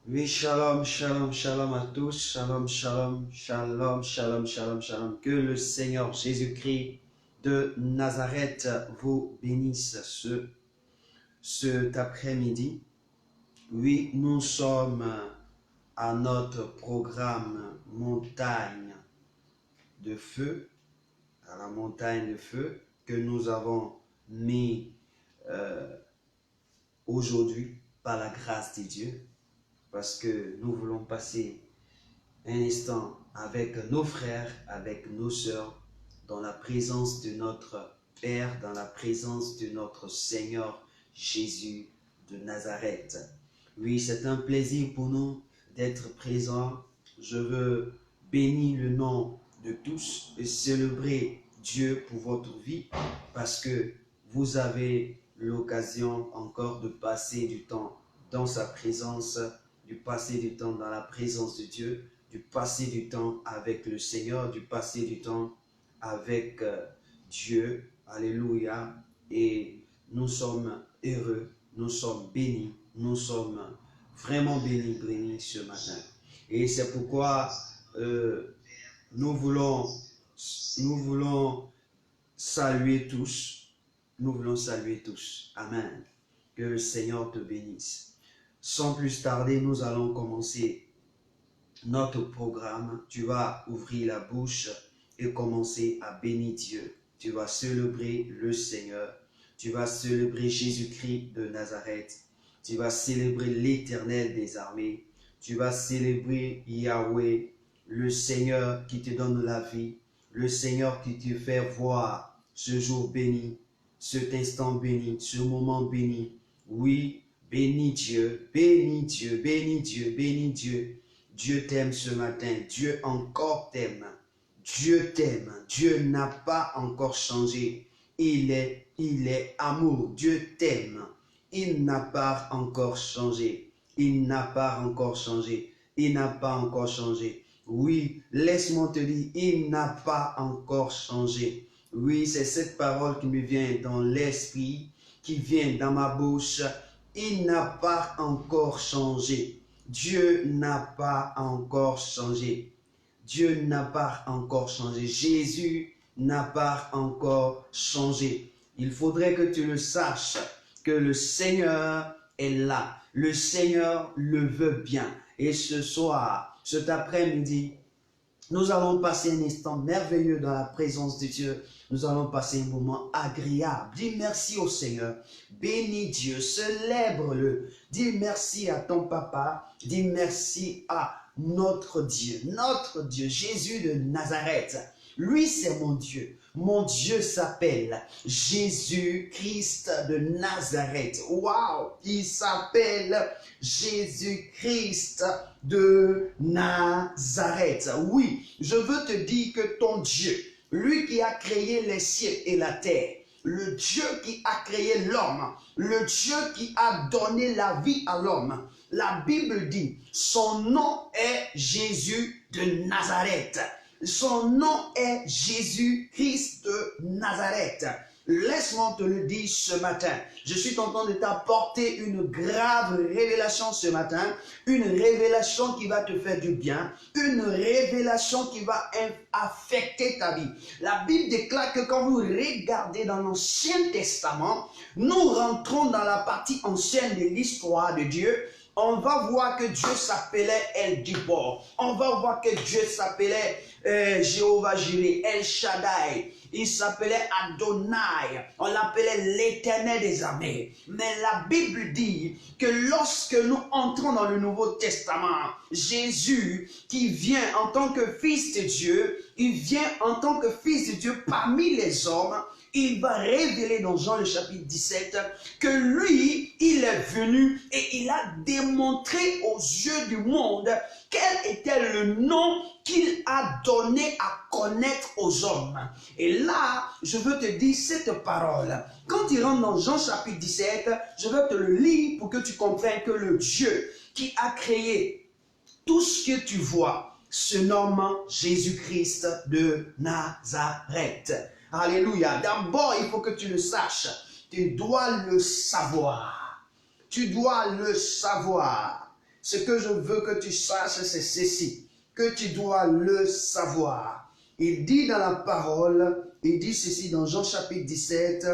Oui, shalom, shalom, shalom à tous. Shalom, shalom, shalom, shalom, shalom, shalom. Que le Seigneur Jésus-Christ de Nazareth vous bénisse cet après-midi. Oui, nous sommes à notre programme Montagne de Feu, à la montagne de feu que nous avons mis aujourd'hui par la grâce de Dieu, parce que nous voulons passer un instant avec nos frères, avec nos sœurs, dans la présence de notre Père, dans la présence de notre Seigneur Jésus de Nazareth. Oui, c'est un plaisir pour nous d'être présents. Je veux bénir le nom de tous et célébrer Dieu pour votre vie, parce que vous avez l'occasion encore de passer du temps dans sa présence, de passer du temps dans la présence de Dieu, du passer du temps avec le Seigneur, du passer du temps avec Dieu. Alléluia. Et nous sommes heureux, nous sommes bénis, nous sommes vraiment bénis ce matin. Et c'est pourquoi nous voulons saluer tous. Nous voulons saluer tous. Amen. Que le Seigneur te bénisse. Sans plus tarder, nous allons commencer notre programme. Tu vas ouvrir la bouche et commencer à bénir Dieu. Tu vas célébrer le Seigneur. Tu vas célébrer Jésus-Christ de Nazareth. Tu vas célébrer l'Éternel des armées. Tu vas célébrer Yahweh, le Seigneur qui te donne la vie, le Seigneur qui te fait voir ce jour béni, cet instant béni, ce moment béni. Oui, bénis Dieu, bénis Dieu, bénis Dieu, bénis Dieu. Dieu t'aime ce matin, Dieu encore t'aime. Dieu t'aime, Dieu n'a pas encore changé. Il est amour, Dieu t'aime. Il n'a pas encore changé. Il n'a pas encore changé. Il n'a pas encore changé. Oui, laisse-moi te dire, il n'a pas encore changé. Oui, c'est cette parole qui me vient dans l'esprit, qui vient dans ma bouche. Il n'a pas encore changé. Dieu n'a pas encore changé. Dieu n'a pas encore changé. Jésus n'a pas encore changé. Il faudrait que tu le saches, que le Seigneur est là. Le Seigneur le veut bien. Et ce soir, cet après-midi, nous allons passer un instant merveilleux dans la présence de Dieu. Nous allons passer un moment agréable. Dis merci au Seigneur. Bénis Dieu. Célèbre-le. Dis merci à ton papa. Dis merci à notre Dieu, Jésus de Nazareth. Lui, c'est mon Dieu. Mon Dieu s'appelle Jésus-Christ de Nazareth. Waouh! Il s'appelle Jésus-Christ de Nazareth. Oui, je veux te dire que ton Dieu, lui qui a créé les cieux et la terre, le Dieu qui a créé l'homme, le Dieu qui a donné la vie à l'homme, la Bible dit, son nom est Jésus de Nazareth. Son nom est Jésus-Christ de Nazareth. Laisse-moi te le dire ce matin. Je suis en train de t'apporter une grave révélation ce matin. Une révélation qui va te faire du bien. Une révélation qui va affecter ta vie. La Bible déclare que quand vous regardez dans l'Ancien Testament, nous rentrons dans la partie ancienne de l'histoire de Dieu. On va voir que Dieu s'appelait El Gibor. On va voir que Dieu s'appelait Jéhovah Jireh, El Shaddai. Il s'appelait Adonai. On l'appelait l'Éternel des armées. Mais la Bible dit que lorsque nous entrons dans le Nouveau Testament, Jésus qui vient en tant que Fils de Dieu, il vient en tant que Fils de Dieu parmi les hommes. Il va révéler dans Jean le chapitre 17 que lui, il est venu et il a démontré aux yeux du monde quel était le nom qu'il a donné à connaître aux hommes. Et là, je veux te dire cette parole. Quand tu rentres dans Jean chapitre 17, je veux te le lire pour que tu comprennes que le Dieu qui a créé tout ce que tu vois se nomme Jésus-Christ de Nazareth. Alléluia. D'abord, il faut que tu le saches. Tu dois le savoir. Tu dois le savoir. Ce que je veux que tu saches, c'est ceci, que tu dois le savoir. Il dit dans la parole, il dit ceci dans Jean chapitre 17,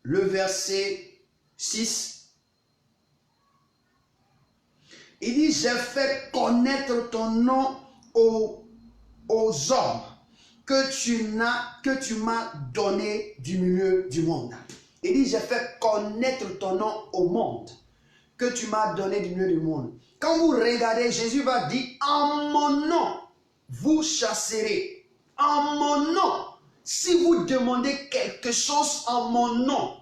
le verset 6. Il dit, j'ai fait connaître ton nom aux hommes que tu m'as donné du milieu du monde. Il dit, j'ai fait connaître ton nom au monde que tu m'as donné du milieu du monde. Quand vous regardez, Jésus va dire, en mon nom, vous chasserez. En mon nom, si vous demandez quelque chose en mon nom,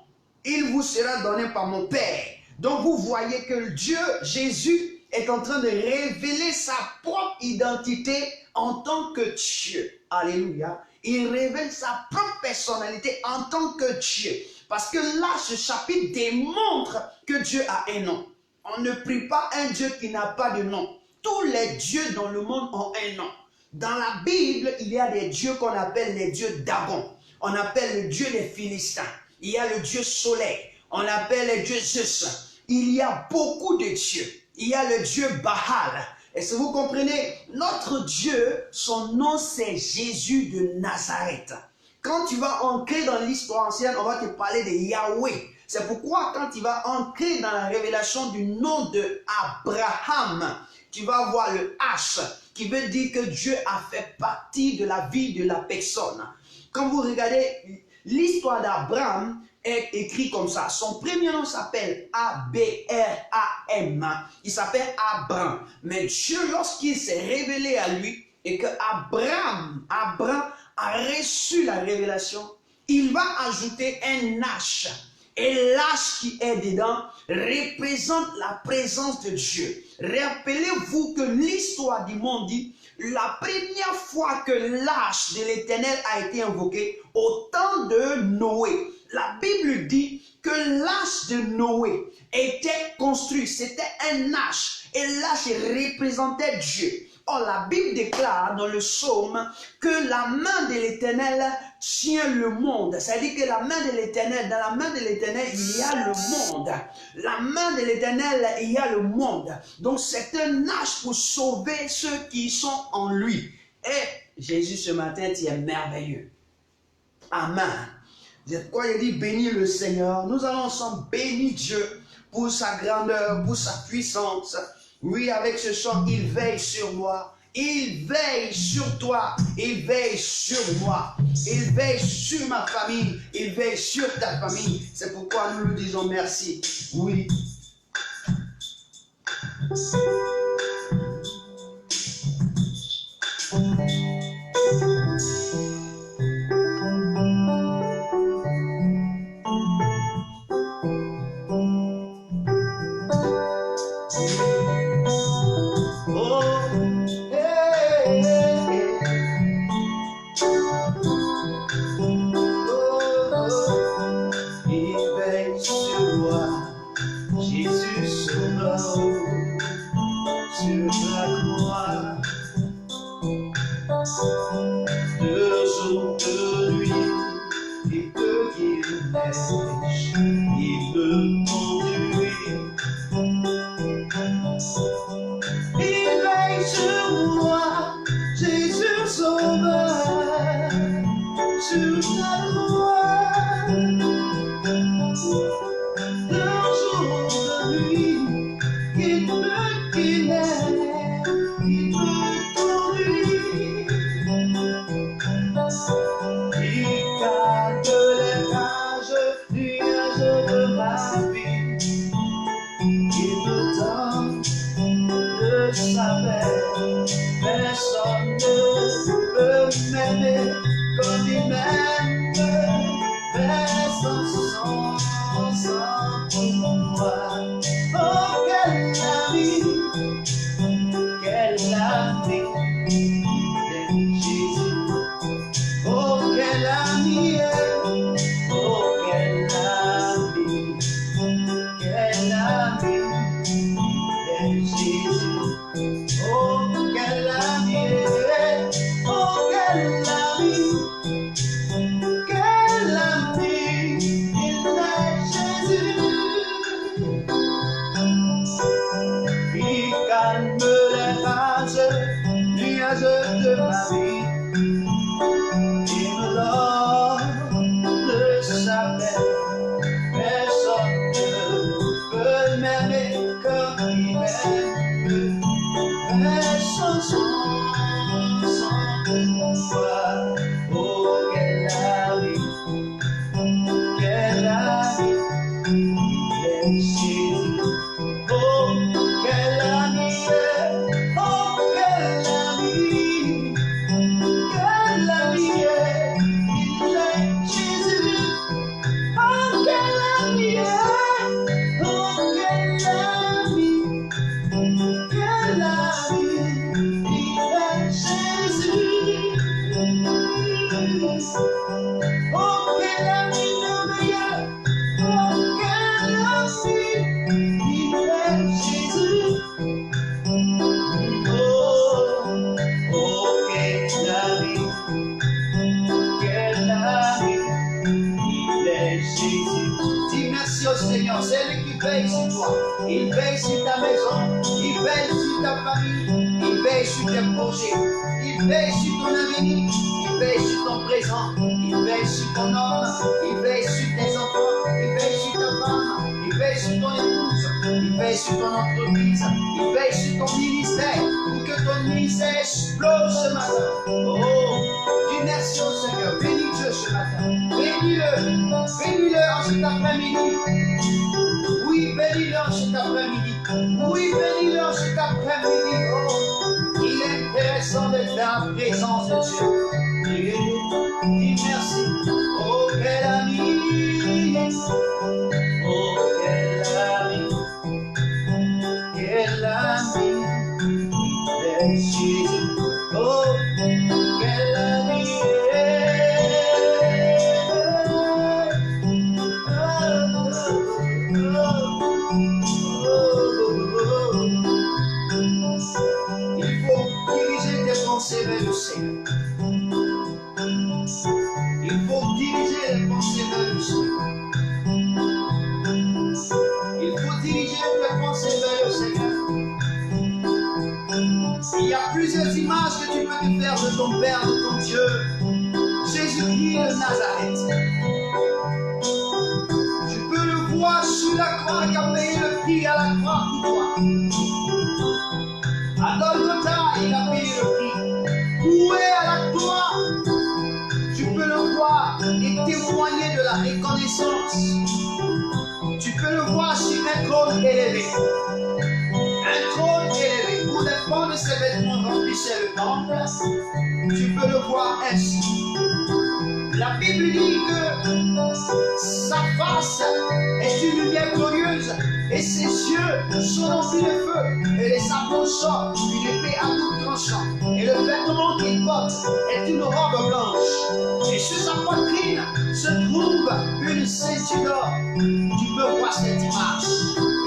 il vous sera donné par mon Père. Donc vous voyez que Dieu, Jésus, est en train de révéler sa propre identité en tant que Dieu. Alléluia. Il révèle sa propre personnalité en tant que Dieu. Parce que là, ce chapitre démontre que Dieu a un nom. On ne prie pas un Dieu qui n'a pas de nom. Tous les dieux dans le monde ont un nom. Dans la Bible, il y a des dieux qu'on appelle les dieux Dagon. On appelle le dieu des Philistins. Il y a le dieu soleil. On appelle le dieu Zeus. Il y a beaucoup de dieux. Il y a le dieu Baal. Et si vous comprenez, notre Dieu, son nom c'est Jésus de Nazareth. Quand tu vas entrer dans l'histoire ancienne, on va te parler de Yahweh. C'est pourquoi quand tu vas entrer dans la révélation du nom de Abraham, tu vas voir le H qui veut dire que Dieu a fait partie de la vie de la personne. Quand vous regardez l'histoire d'Abraham, est écrit comme ça. Son premier nom s'appelle A-B-R-A-M. Il s'appelle Abraham. Mais Dieu, lorsqu'il s'est révélé à lui et que Abraham a reçu la révélation, il va ajouter un H. Et l'H qui est dedans représente la présence de Dieu. Rappelez-vous que l'histoire du monde dit, la première fois que l'Arche de l'Éternel a été invoquée, au temps de Noé, la Bible dit que l'arche de Noé était construite. C'était un arche. Et l'arche représentait Dieu. Or, la Bible déclare dans le psaume que la main de l'Éternel tient le monde. C'est-à-dire que la main de l'Éternel, dans la main de l'Éternel, il y a le monde. La main de l'Éternel, il y a le monde. Donc, c'est un arche pour sauver ceux qui sont en lui. Et Jésus, ce matin, tu es merveilleux. Amen. C'est pourquoi il dit bénis le Seigneur. Nous allons ensemble bénir Dieu pour sa grandeur, pour sa puissance. Oui, avec ce chant, il veille sur moi. Il veille sur toi. Il veille sur moi. Il veille sur ma famille. Il veille sur ta famille. C'est pourquoi nous lui disons merci. Oui. ma vie. Il me donne sa paix. Personne ne peut m'aimer comme il m'aime. Personne sans pouvoir. Oh, quel ami, quel ami, il est Jésus. Oh, quel ami, oh, quel ami, il est Jésus. Oh, quel ami, oh, quel ami, il est Jésus. Oh, quel ami merveilleux, oh, quel ami, il est Jésus. Oh, oh, quel ami, il est Jésus. Dis merci au Seigneur, c'est lui qui veille sur toi. Il veille sur ta maison, il veille sur ta famille, il veille sur tes projets, il veille sur ton avenir, il veille sur ton présent, il veille sur ton homme, il veille sur tes enfants, il veille sur ta femme, il veille sur ton épouse, il veille sur ton entreprise, il veille sur ton ministère, pour que ton ministère explose ce matin. Oh, dis merci au Seigneur, bénis Dieu ce matin, bénis-le en cet après-midi. Oui, bénis-le en cet après-midi. Oui, bénis-le en cet après-midi. Oh, il est intéressant d'être dans la présence de Dieu. Et dis merci. Oh, quel ami. Oh, quel ami. Quel ami. Il est Jésus. Oh, quel ami. Il faut diriger tes pensées vers le Seigneur. Il faut diriger les pensées vers le Seigneur. Il faut diriger tes pensées vers le Seigneur. Il y a plusieurs images que tu peux te faire de ton Père, de ton Dieu. Jésus-Christ de Nazareth. Tu peux le voir sur la croix qui a payé le prix à la croix pour toi. À Golgotha, il a payé le prix. Cloué à la croix, tu peux le voir et témoigner de la reconnaissance. Tu peux le voir sur un trône élevé. Un trône élevé où les pans de ses vêtements remplissaient le temple. Tu peux le voir ainsi. La Bible dit que sa face est une lumière glorieuse et ses yeux sont remplis de feu et les sapons sortent une épée à double tranchant et le vêtement qu'il porte est une robe blanche et sur sa poitrine se trouve une ceinture d'or. Tu peux voir cette image.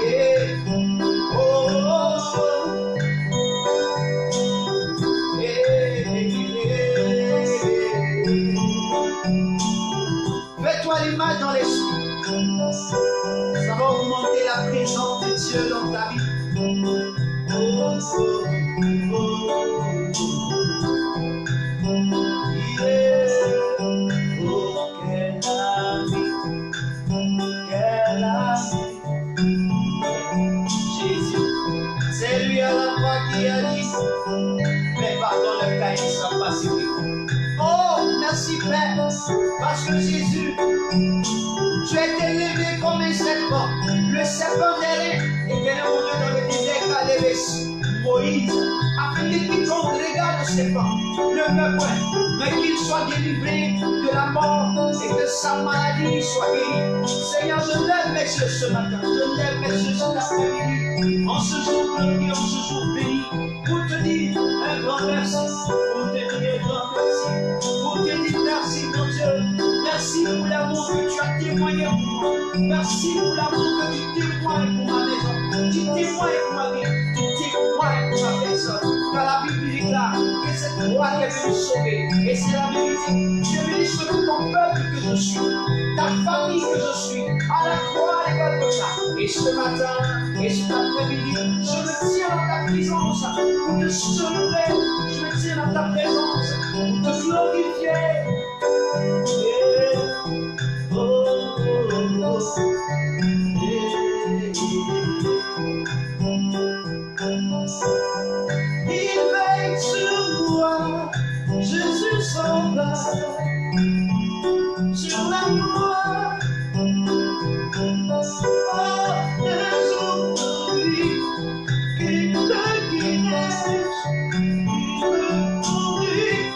Et oh, oh, oh. Fais-toi l'image dans l'esprit. Ça va augmenter la présence de Dieu dans ta vie. Oh, oh, oh, yeah. Oh, quel ami, Jésus. C'est lui à la croix qui a dit, mais pardon le caïn sera pacifié. Oh, merci Père, parce que Jésus, tu as été élevé comme un serpent. Le serpent d'airain était monté dans le désert qu'a levé Moïse, afin que quiconque regarde le serpent ne meure point, mais qu'il soit délivré de la mort et que sa maladie soit guérie. Seigneur, je lève mes yeux ce matin, je lève mes yeux cet après-midi, en ce jour glorieux, en ce jour béni, pour te dire un grand merci, pour te dire un grand merci, pour te dire merci mon Dieu, merci pour l'amour que tu as témoigné pour moi, merci pour l'amour que tu témoignes pour ma maison, tu témoignes pour ma vie, tu témoignes pour ma personne, car la Bible déclare que cette croix qui est venue sauver, et c'est la vérité, tu es venu sauver ton peuple que je suis, ta famille que je suis, à la croix et Golgotha. Et ce matin, et cet après-midi, je me tiens dans ta présence pour te célébrer, je me tiens dans dans ta présence pour te glorifier. Yeah. Oh, oh, oh. Il veille sur moi, Jésus s'en va sur la croix. Oh, les aujourd'hui qui te guident, il me conduit.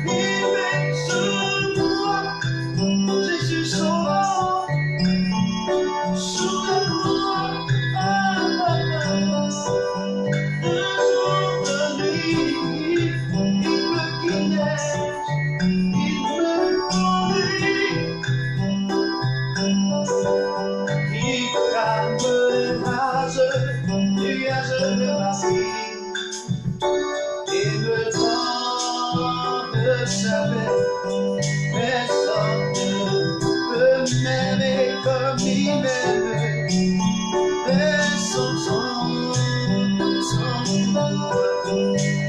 Il veille sur moi, Jésus s'en va sur la croix. Personne ne peut m'aimer comme il m'aime.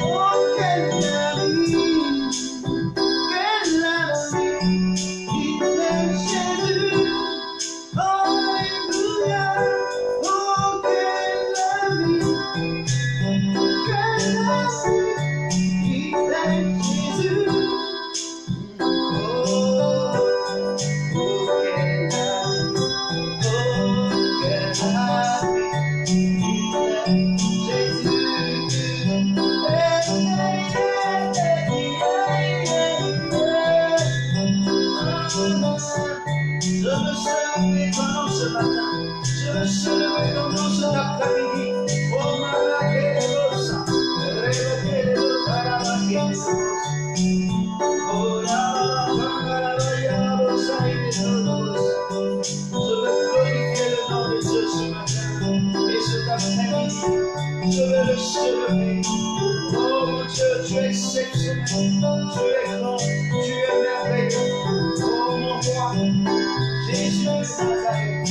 Oh, quel ami, il est Jésus. Alléluia. Oh, quel ami, il est Jésus. Je me suis levé comme dans cet après-midi. Oh, Malakerosa, Rebekedo, Karabakedo. Oh, Yabakarabayabosa, Inedosa. Je veux glorifier le nom de Dieu ce matin. Et cet après-midi, je veux le célébrer. Oh, mon Dieu, tu es exceptionnel. Tu es grand, tu es merveilleux. Oh, mon roi, Jésus de Nazareth.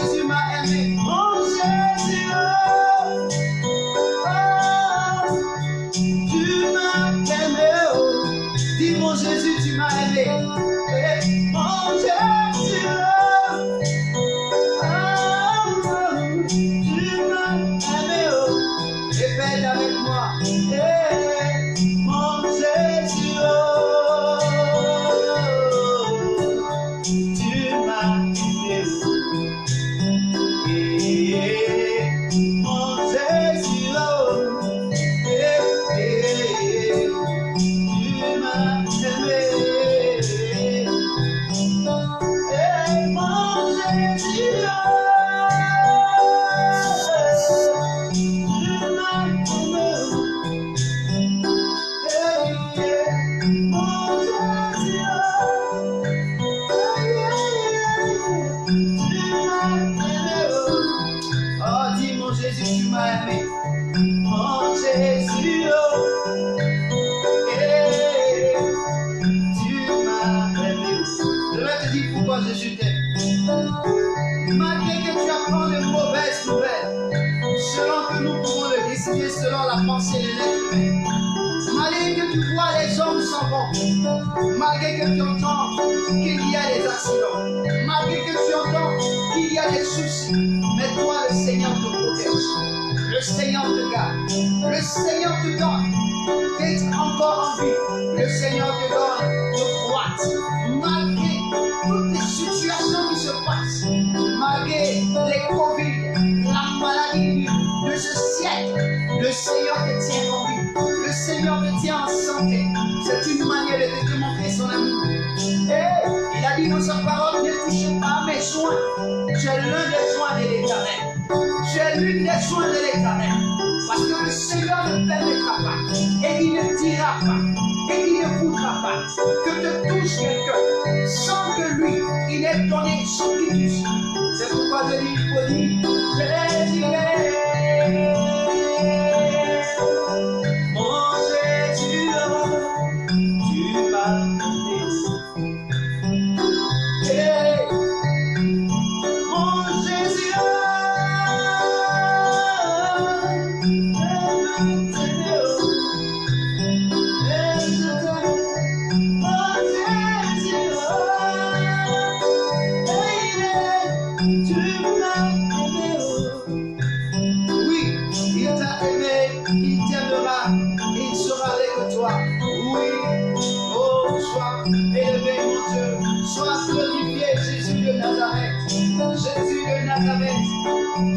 Jésus m'a aimé. Mon Jésus, tu m'as aimé. Oh. Dis mon Jésus, tu m'as aimé. Mon Jésus, tu m'as aimé. Oh. Répète avec moi. Mon Jésus, tu m'as aimé. Mon Jésus, tu m'as aimé. Mon Jésus, Jésus, tu m'as aimé. Mon Jésus, tu m'as aimé. Je vais te dire pourquoi Jésus t'aime. Malgré que tu apprends de mauvaises nouvelles, selon que nous pouvons le décider selon la pensée de l'être humain, malgré que tu vois les hommes s'en vont, malgré que tu entends qu'il y a des accidents, malgré que tu entends qu'il y a des soucis, mais toi, le Seigneur te protège, le Seigneur te garde, le Seigneur te donne d'être encore en vie, le Seigneur te donne de croître, malgré toutes les situations qui se passent, malgré les Covid, la maladie de ce siècle, le Seigneur te tient en vie, le Seigneur te tient en santé. C'est une manière de te démontrer son amour. Et il a dit dans sa parole, ne touchez pas à mes soins. Tu es l'un des soins de l'Éternel. Tu es l'une des soins de l'Éternel. Parce que le Seigneur ne permettra pas, et il ne dira pas, et il ne voudra pas que te touche quelqu'un sans que lui, il ait donné son quitus. C'est pourquoi je dis, il faut dire, Jésus est. Mon Jésus, tu m'as aimé. Mon Jésus,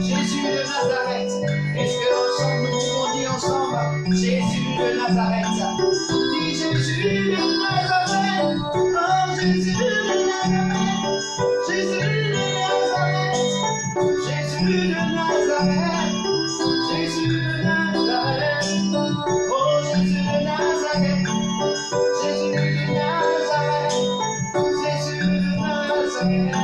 Jésus de Nazareth. Est-ce que ensemble nous pouvons dire ensemble Jésus de Nazareth? Dis Jésus de Nazareth. Oh Jésus de Nazareth. Jésus de Nazareth. Jésus de Nazareth. Jésus de Nazareth. Oh Jésus de Nazareth. Jésus de Nazareth. Jésus de Nazareth.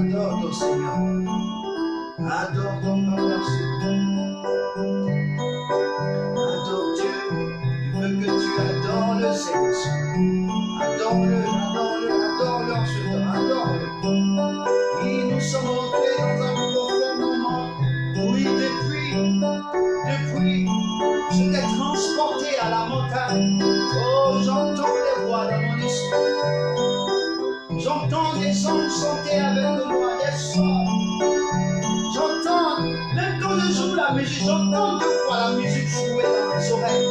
Adore ton Seigneur. Adore ton Papa. Adore Dieu. Il veut que tu adores le Seigneur. Adore-le, adore-le, adore-le en ce temps. Adore-le. Et nous sommes entrés dans un profond moment. Oui, depuis, je t'ai transporté à la montagne. Oh, j'entends les voix dans mon esprit. J'entends des anges chanter avec moi, des sorts. J'entends, même quand je joue la musique, j'entends deux fois la musique jouer dans mes oreilles.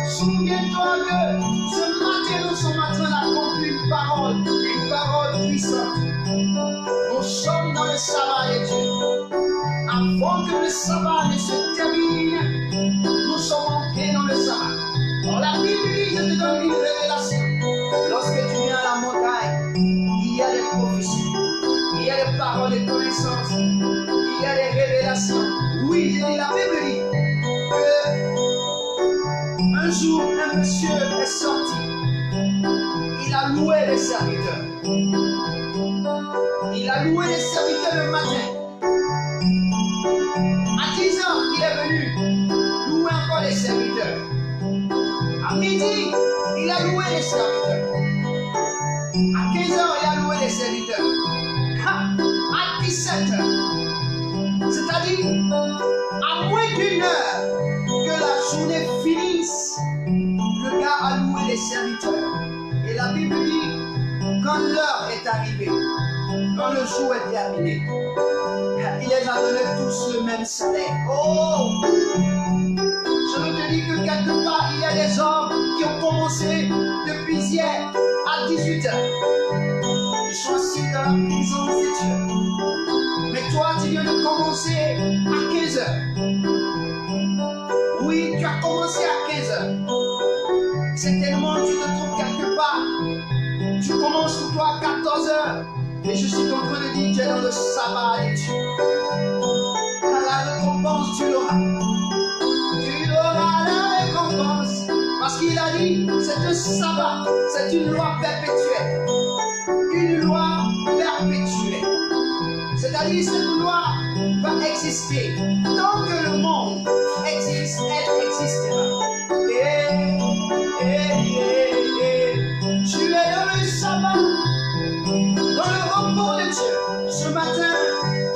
Souviens-toi que ce matin, nous sommes en train d'accomplir une parole puissante. Nous sommes dans le sabbat de Dieu. Avant que le sabbat ne se termine, nous sommes entrés dans le sabbat. Dans la Bible, je te donne une révélation. Lorsque tu viens à la montagne, il y a des prophéties, il y a des paroles de connaissance, il y a des révélations. Oui, la Bible dit que Un jour, un monsieur est sorti. Il a loué les serviteurs. Il a loué les serviteurs le matin. À 10 heures, il est venu louer encore les serviteurs. À midi, il a loué les serviteurs. À 15 heures, il a loué les serviteurs. À 17 heures, c'est-à-dire à moins d'une heure que la journée finisse, le gars a loué les serviteurs. Et la Bible dit, quand l'heure est arrivée, quand le jour est terminé, il les a donnés tous le même salaire. Oh! Je veux te dire que quelque part, il y a des hommes qui ont commencé depuis hier à 18 heures. Ils sont assis dans la présence de Dieu. Mais toi, tu viens de commencer à 15 heures. Oui, tu as commencé à 15 heures. Certainement, tu te trouves quelque part. Tu commences pour toi à 14 heures. Et je suis en train de dire, tu es dans le sabbat de Dieu. À la récompense, tu l'auras. Tu auras la récompense. Parce qu'il a dit, c'est un sabbat, c'est une loi perpétuelle. Une loi perpétuelle. C'est-à-dire, cette loi va exister. Tant que le monde existe, elle existera. Tu es dans le sabbat, dans le repos de Dieu. Ce matin,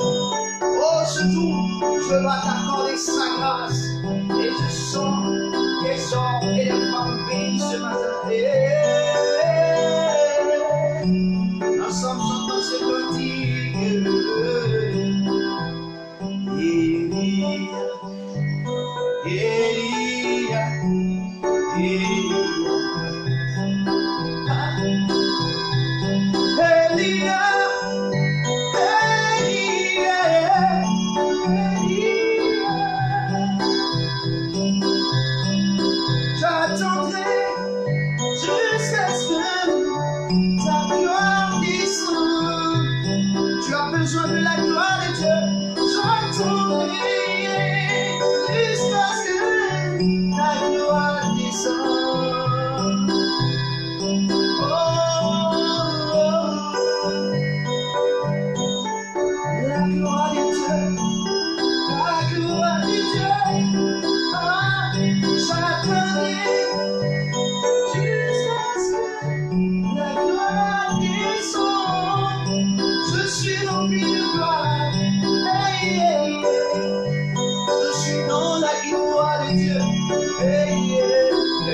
oh, ce jour, je dois t'accorder sa grâce. Et je sens des hommes et des femmes bénis ce matin. Ensemble, chantons ce cantique.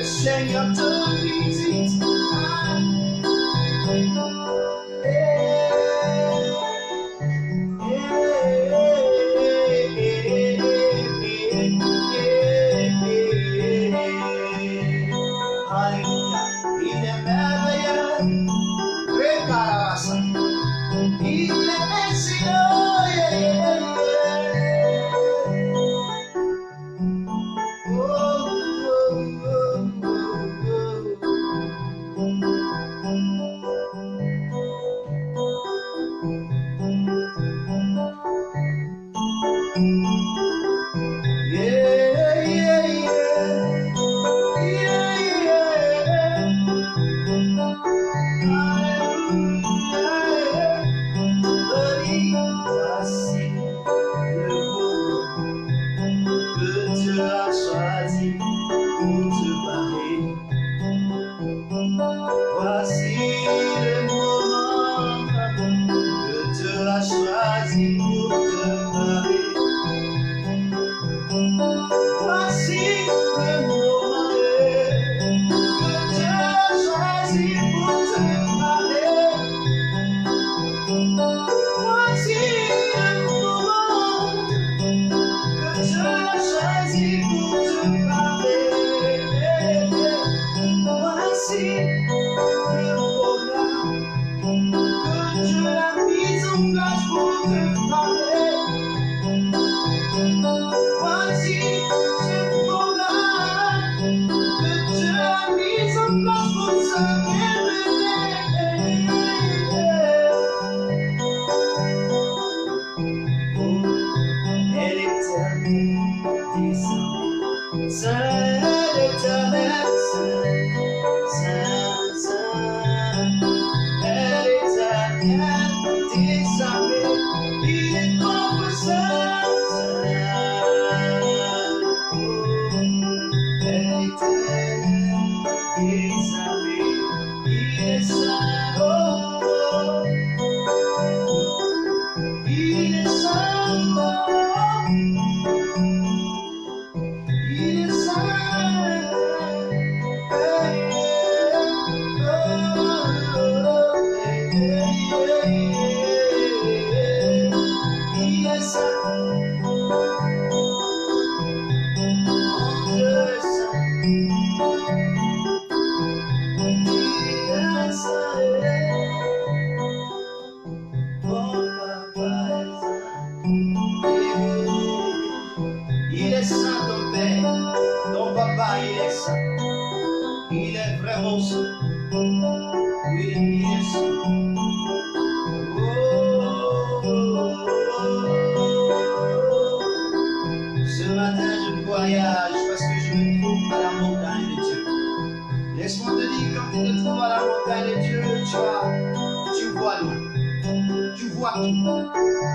Seigneur te visite. Alléluia, il est merveilleux. Regarde, il est excellent. C'est l'éternel est saint, ton Père. Ton papa, il est saint. Il est vraiment saint. Oui, il est saint. Ce matin, je voyage parce que je me trouve à la montagne de Dieu. Laisse-moi te dire, quand tu te trouves à la montagne de Dieu, tu vois loin. Tu vois tout.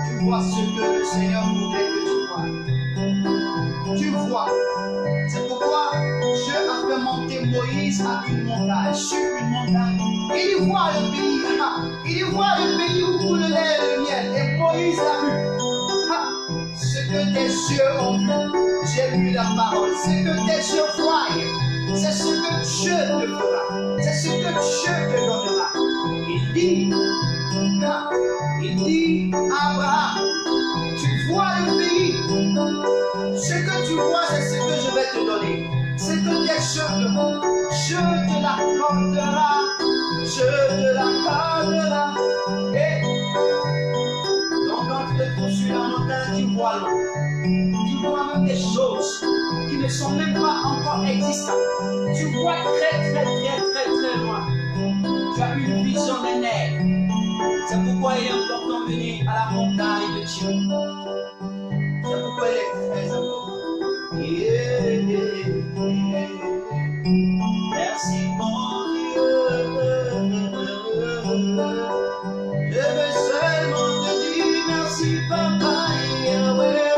Tu vois ce que le Seigneur voudrait que tu vois. Tu vois. C'est pourquoi Dieu a fait monter Moïse à une montagne, sur une montagne. Il y voit le pays. Il y voit le pays où coule le lait et le miel. Et Moïse l'a vu. Ce que tes yeux ont vu, j'ai lu la parole. Ce que tes yeux voient, c'est ce que Dieu te fera. C'est ce que Dieu te donnera. Il dit à Abraham, tu vois le pays. Ce que tu vois, c'est ce que je vais te donner. C'est que tes yeux verront. Je te l'accorderai. Je te l'accorderai. Et donc quand tu te trouves sur la montagne, tu vois loin. Tu vois même des choses qui ne sont même pas encore existantes. Tu vois très loin. Tu as une vision des neiges. C'est pourquoi il est important de venir à la montagne de Dieu. C'est pourquoi il est très important. Merci mon Dieu. Je veux seulement te dire merci papa Yahweh.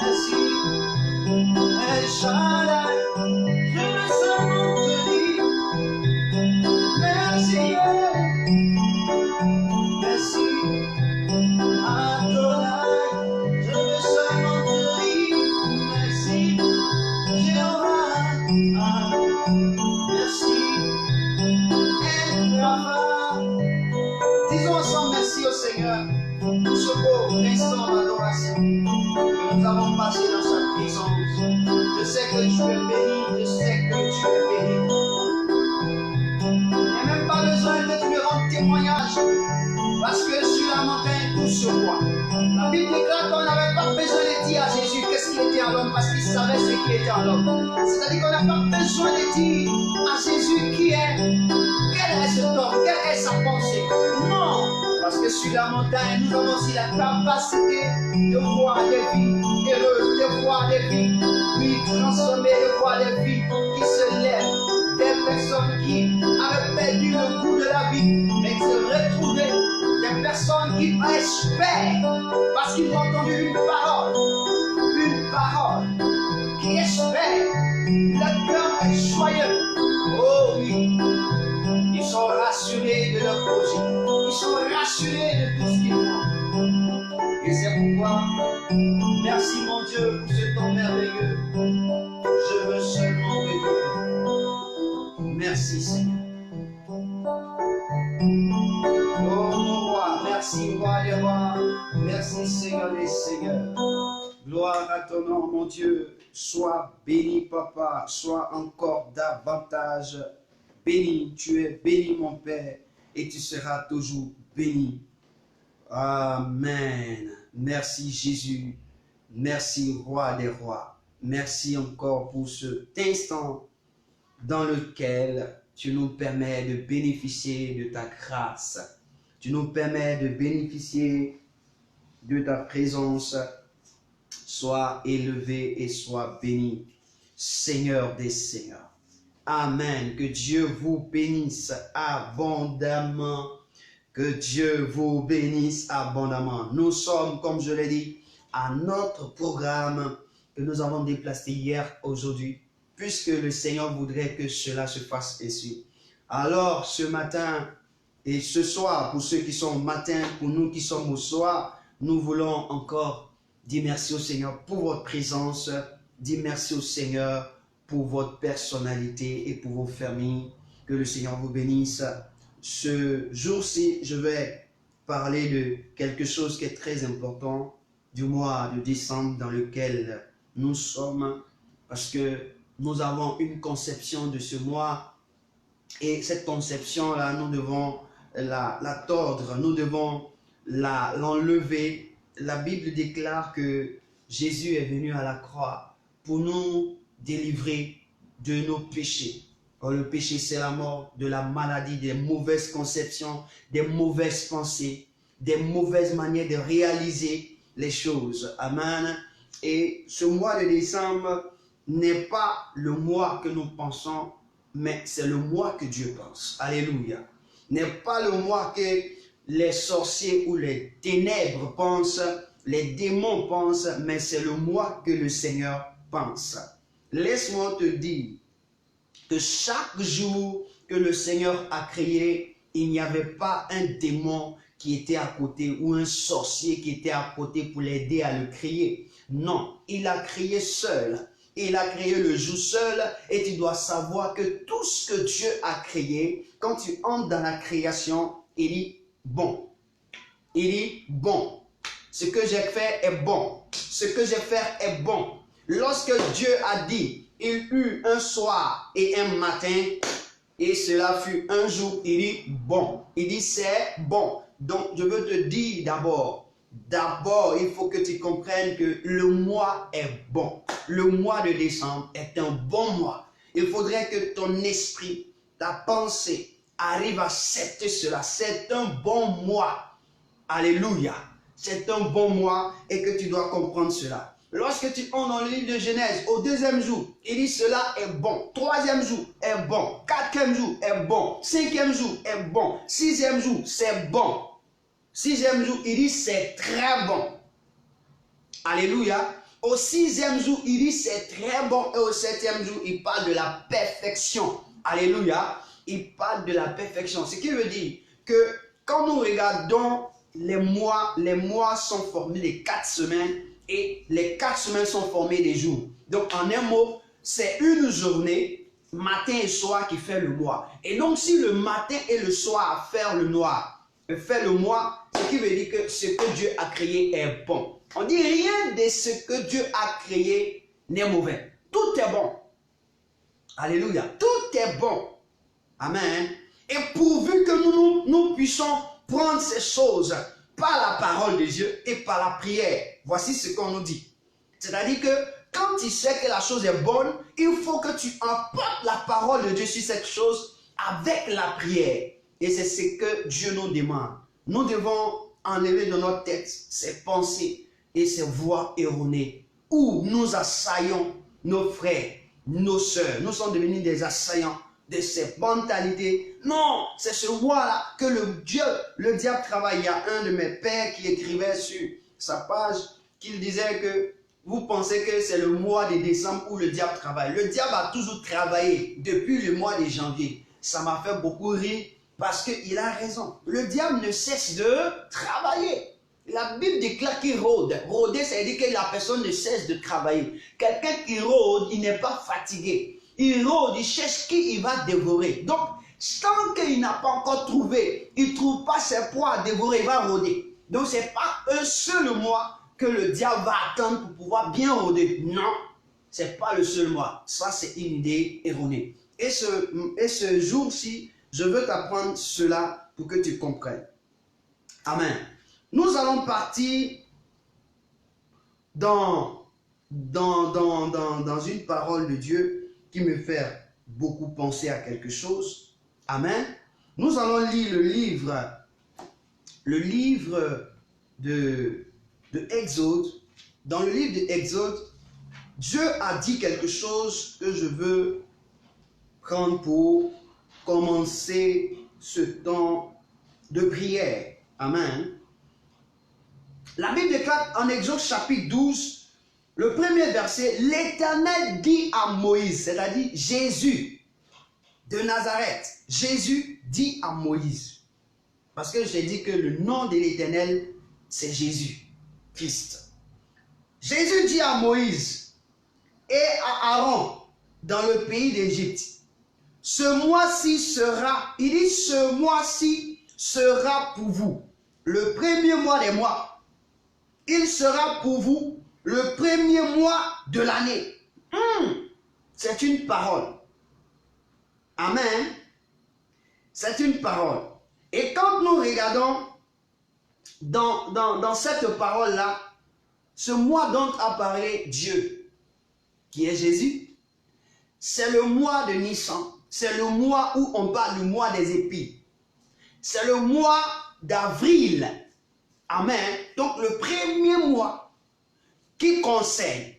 Merci El Shaddai. Je veux seulement te dire merci. Merci Adonai. Je veux seulement te dire merci Jéhovah. Merci El Rafa. Disons ensemble merci au Seigneur pour ce beau instant d'adoration que nous avons passé dans sa présence. Je sais que tu es béni, je sais que tu es béni. Il n'y a même pas besoin que tu me rendes témoignage, parce que sur la montagne tout se voit. La Bible déclare qu'on n'avait pas besoin de dire à Jésus qu'est-ce qu'il était en l'homme, parce qu'il savait ce qu'il était en l'homme. C'est-à-dire qu'on n'a pas besoin de dire à Jésus qui est, quel est cet homme, quelle est sa pensée. Non, parce que sur la montagne, nous avons aussi la capacité de voir des vies heureuses, de voir des vies transformées, de voir des vies qui se lèvent, des personnes qui avaient perdu le goût de la vie, mais qui se retrouvaient, des personnes qui espèrent, parce qu'ils ont entendu une parole qui espère, le cœur est joyeux. Oh oui, ils sont rassurés de leur projet, ils sont rassurés de tout ce qu'ils font. Et c'est pourquoi, merci mon Dieu pour ce temps merveilleux. Je veux seulement te dire merci Seigneur. Oh mon roi, merci roi des rois, merci Seigneur des seigneurs. Gloire à ton nom mon Dieu, sois béni papa, sois encore davantage béni. Tu es béni mon Père et tu seras toujours béni. Amen. Merci Jésus, merci roi des rois. Merci encore pour cet instant dans lequel tu nous permets de bénéficier de ta grâce. Tu nous permets de bénéficier de ta présence. Sois élevé et sois béni, Seigneur des Seigneurs. Amen. Que Dieu vous bénisse abondamment. Que Dieu vous bénisse abondamment. Nous sommes, comme je l'ai dit, à notre programme que nous avons déplacé hier, aujourd'hui, puisque le Seigneur voudrait que cela se fasse ainsi. Alors, ce matin et ce soir, pour ceux qui sont au matin, pour nous qui sommes au soir, nous voulons encore dire merci au Seigneur pour votre présence, dire merci au Seigneur pour votre personnalité et pour vos familles. Que le Seigneur vous bénisse. Ce jour-ci, je vais parler de quelque chose qui est très important du mois de décembre dans lequel nous sommes, parce que nous avons une conception de ce mois et cette conception-là, nous devons la tordre, nous devons l'enlever. La Bible déclare que Jésus est venu à la croix pour nous délivrer de nos péchés. Or, le péché, c'est la mort, de la maladie, des mauvaises conceptions, des mauvaises pensées, des mauvaises manières de réaliser les choses. Amen. Et ce mois de décembre n'est pas le mois que nous pensons, mais c'est le mois que Dieu pense. Alléluia. N'est pas le mois que les sorciers ou les ténèbres pensent, les démons pensent, mais c'est le mois que le Seigneur pense. Laisse-moi te dire que chaque jour que le Seigneur a créé, il n'y avait pas un démon qui était à côté ou un sorcier qui était à côté pour l'aider à le créer. Non, il a créé seul. Il a créé le jour seul et tu dois savoir que tout ce que Dieu a créé, quand tu entres dans la création, il dit bon. Il dit bon. Ce que j'ai fait est bon. Ce que j'ai fait est bon. Lorsque Dieu a dit, il eut un soir et un matin, et cela fut un jour, il dit bon. Il dit c'est bon. Donc je veux te dire d'abord, il faut que tu comprennes que le mois est bon. Le mois de décembre est un bon mois. Il faudrait que ton esprit, ta pensée arrive à accepter cela. C'est un bon mois. Alléluia. C'est un bon mois et que tu dois comprendre cela. Lorsque tu entres dans le livre de Genèse, au deuxième jour, il dit cela est bon. Troisième jour est bon. Quatrième jour est bon. Cinquième jour est bon. Sixième jour, c'est bon. Sixième jour, il dit c'est très bon. Alléluia. Au sixième jour, il dit c'est très bon. Et au septième jour, il parle de la perfection. Alléluia. Il parle de la perfection. Ce qui veut dire que quand nous regardons les mois sont formés de 4 semaines et les 4 semaines sont formées des jours. Donc en un mot, c'est une journée, matin et soir qui fait le mois. Et donc si le matin et le soir fait le mois, ce qui veut dire que ce que Dieu a créé est bon. On dit rien de ce que Dieu a créé n'est mauvais. Tout est bon. Alléluia. Tout est bon. Amen. Et pourvu que nous puissions prendre ces choses par la parole de Dieu et par la prière. Voici ce qu'on nous dit. C'est-à-dire que quand tu sais que la chose est bonne, il faut que tu emportes la parole de Dieu sur cette chose avec la prière. Et c'est ce que Dieu nous demande. Nous devons enlever de notre tête ces pensées et ces voix erronées où nous assaillons nos frères, nos sœurs. Nous sommes devenus des assaillants de ces mentalités. Non, c'est ce mois-là que le diable travaille. Il y a un de mes pères qui écrivait sur sa page qu'il disait que vous pensez que c'est le mois de décembre où le diable travaille. Le diable a toujours travaillé depuis le mois de janvier. Ça m'a fait beaucoup rire parce qu'il a raison. Le diable ne cesse de travailler. La Bible déclare qu'il rôde. Rôder, ça veut dire que la personne ne cesse de travailler. Quelqu'un qui rôde, il n'est pas fatigué. Il rôde, il cherche qui il va dévorer. Donc, tant qu'il n'a pas encore trouvé, il ne trouve pas ses proies à dévorer, il va rôder. Donc, ce n'est pas un seul mois que le diable va attendre pour pouvoir bien rôder. Non, ce n'est pas le seul mois. Ça, c'est une idée erronée. Et ce jour-ci, je veux t'apprendre cela pour que tu comprennes. Amen. Nous allons partir dans une parole de Dieu qui me fait beaucoup penser à quelque chose. Amen. Nous allons lire le livre de Exode. Dans le livre de Exode, Dieu a dit quelque chose que je veux prendre pour commencer ce temps de prière. Amen. La Bible déclare en Exode chapitre 12, le premier verset, l'Éternel dit à Moïse, c'est-à-dire Jésus de Nazareth. Jésus dit à Moïse. Parce que j'ai dit que le nom de l'Éternel, c'est Jésus, Christ. Jésus dit à Moïse et à Aaron dans le pays d'Égypte, ce mois-ci sera, il dit ce mois-ci sera pour vous le premier mois des mois. Il sera pour vous le premier mois de l'année. C'est une parole. Amen. C'est une parole. Et quand nous regardons dans cette parole-là, ce mois dont a parlé Dieu, qui est Jésus, c'est le mois de Nissan. C'est le mois où on parle du mois des épis. C'est le mois d'avril. Amen. Donc le premier mois qui concerne,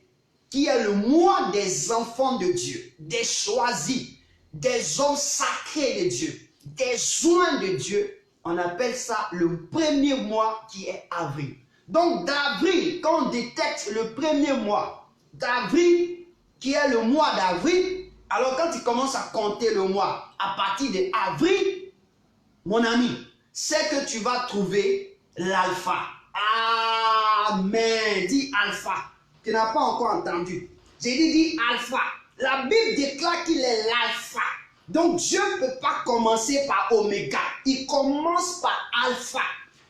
qui est le mois des enfants de Dieu, des choisis, des hommes sacrés de Dieu, des oints de Dieu, on appelle ça le premier mois qui est avril. Donc d'avril, quand on détecte le premier mois d'avril, qui est le mois d'avril, alors quand tu commences à compter le mois à partir d'avril, mon ami, c'est que tu vas trouver l'alpha. Amen. Dis alpha. Tu n'as pas encore entendu. J'ai dit alpha. La Bible déclare qu'il est l'alpha. Donc Dieu ne peut pas commencer par oméga. Il commence par alpha.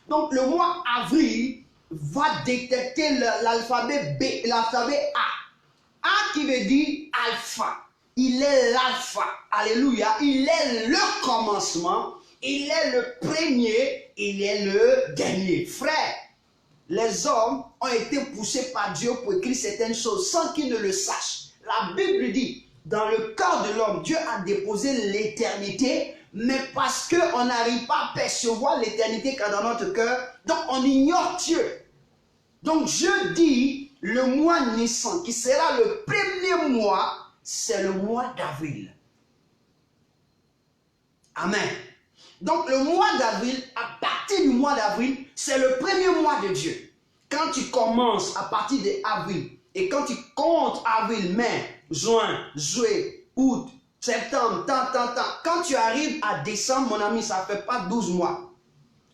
Donc le mois avril va détecter l'alphabet B, l'alphabet A. A qui veut dire alpha. Il est l'alpha. Alléluia. Il est le commencement. Il est le premier. Il est le dernier. Frère, les hommes ont été poussés par Dieu pour écrire certaines choses sans qu'ils ne le sachent. La Bible dit, dans le cœur de l'homme, Dieu a déposé l'éternité, mais parce qu'on n'arrive pas à percevoir l'éternité qu'il y a dans notre cœur, donc on ignore Dieu. Donc Dieu dit, le mois Nissan, qui sera le premier mois, c'est le mois d'avril. Amen. Donc le mois d'avril, à partir du mois d'avril, c'est le premier mois de Dieu. Quand tu commences à partir d'avril, et quand tu comptes avril, mai, juin, juillet, août, septembre, quand tu arrives à décembre, mon ami, ça ne fait pas 12 mois.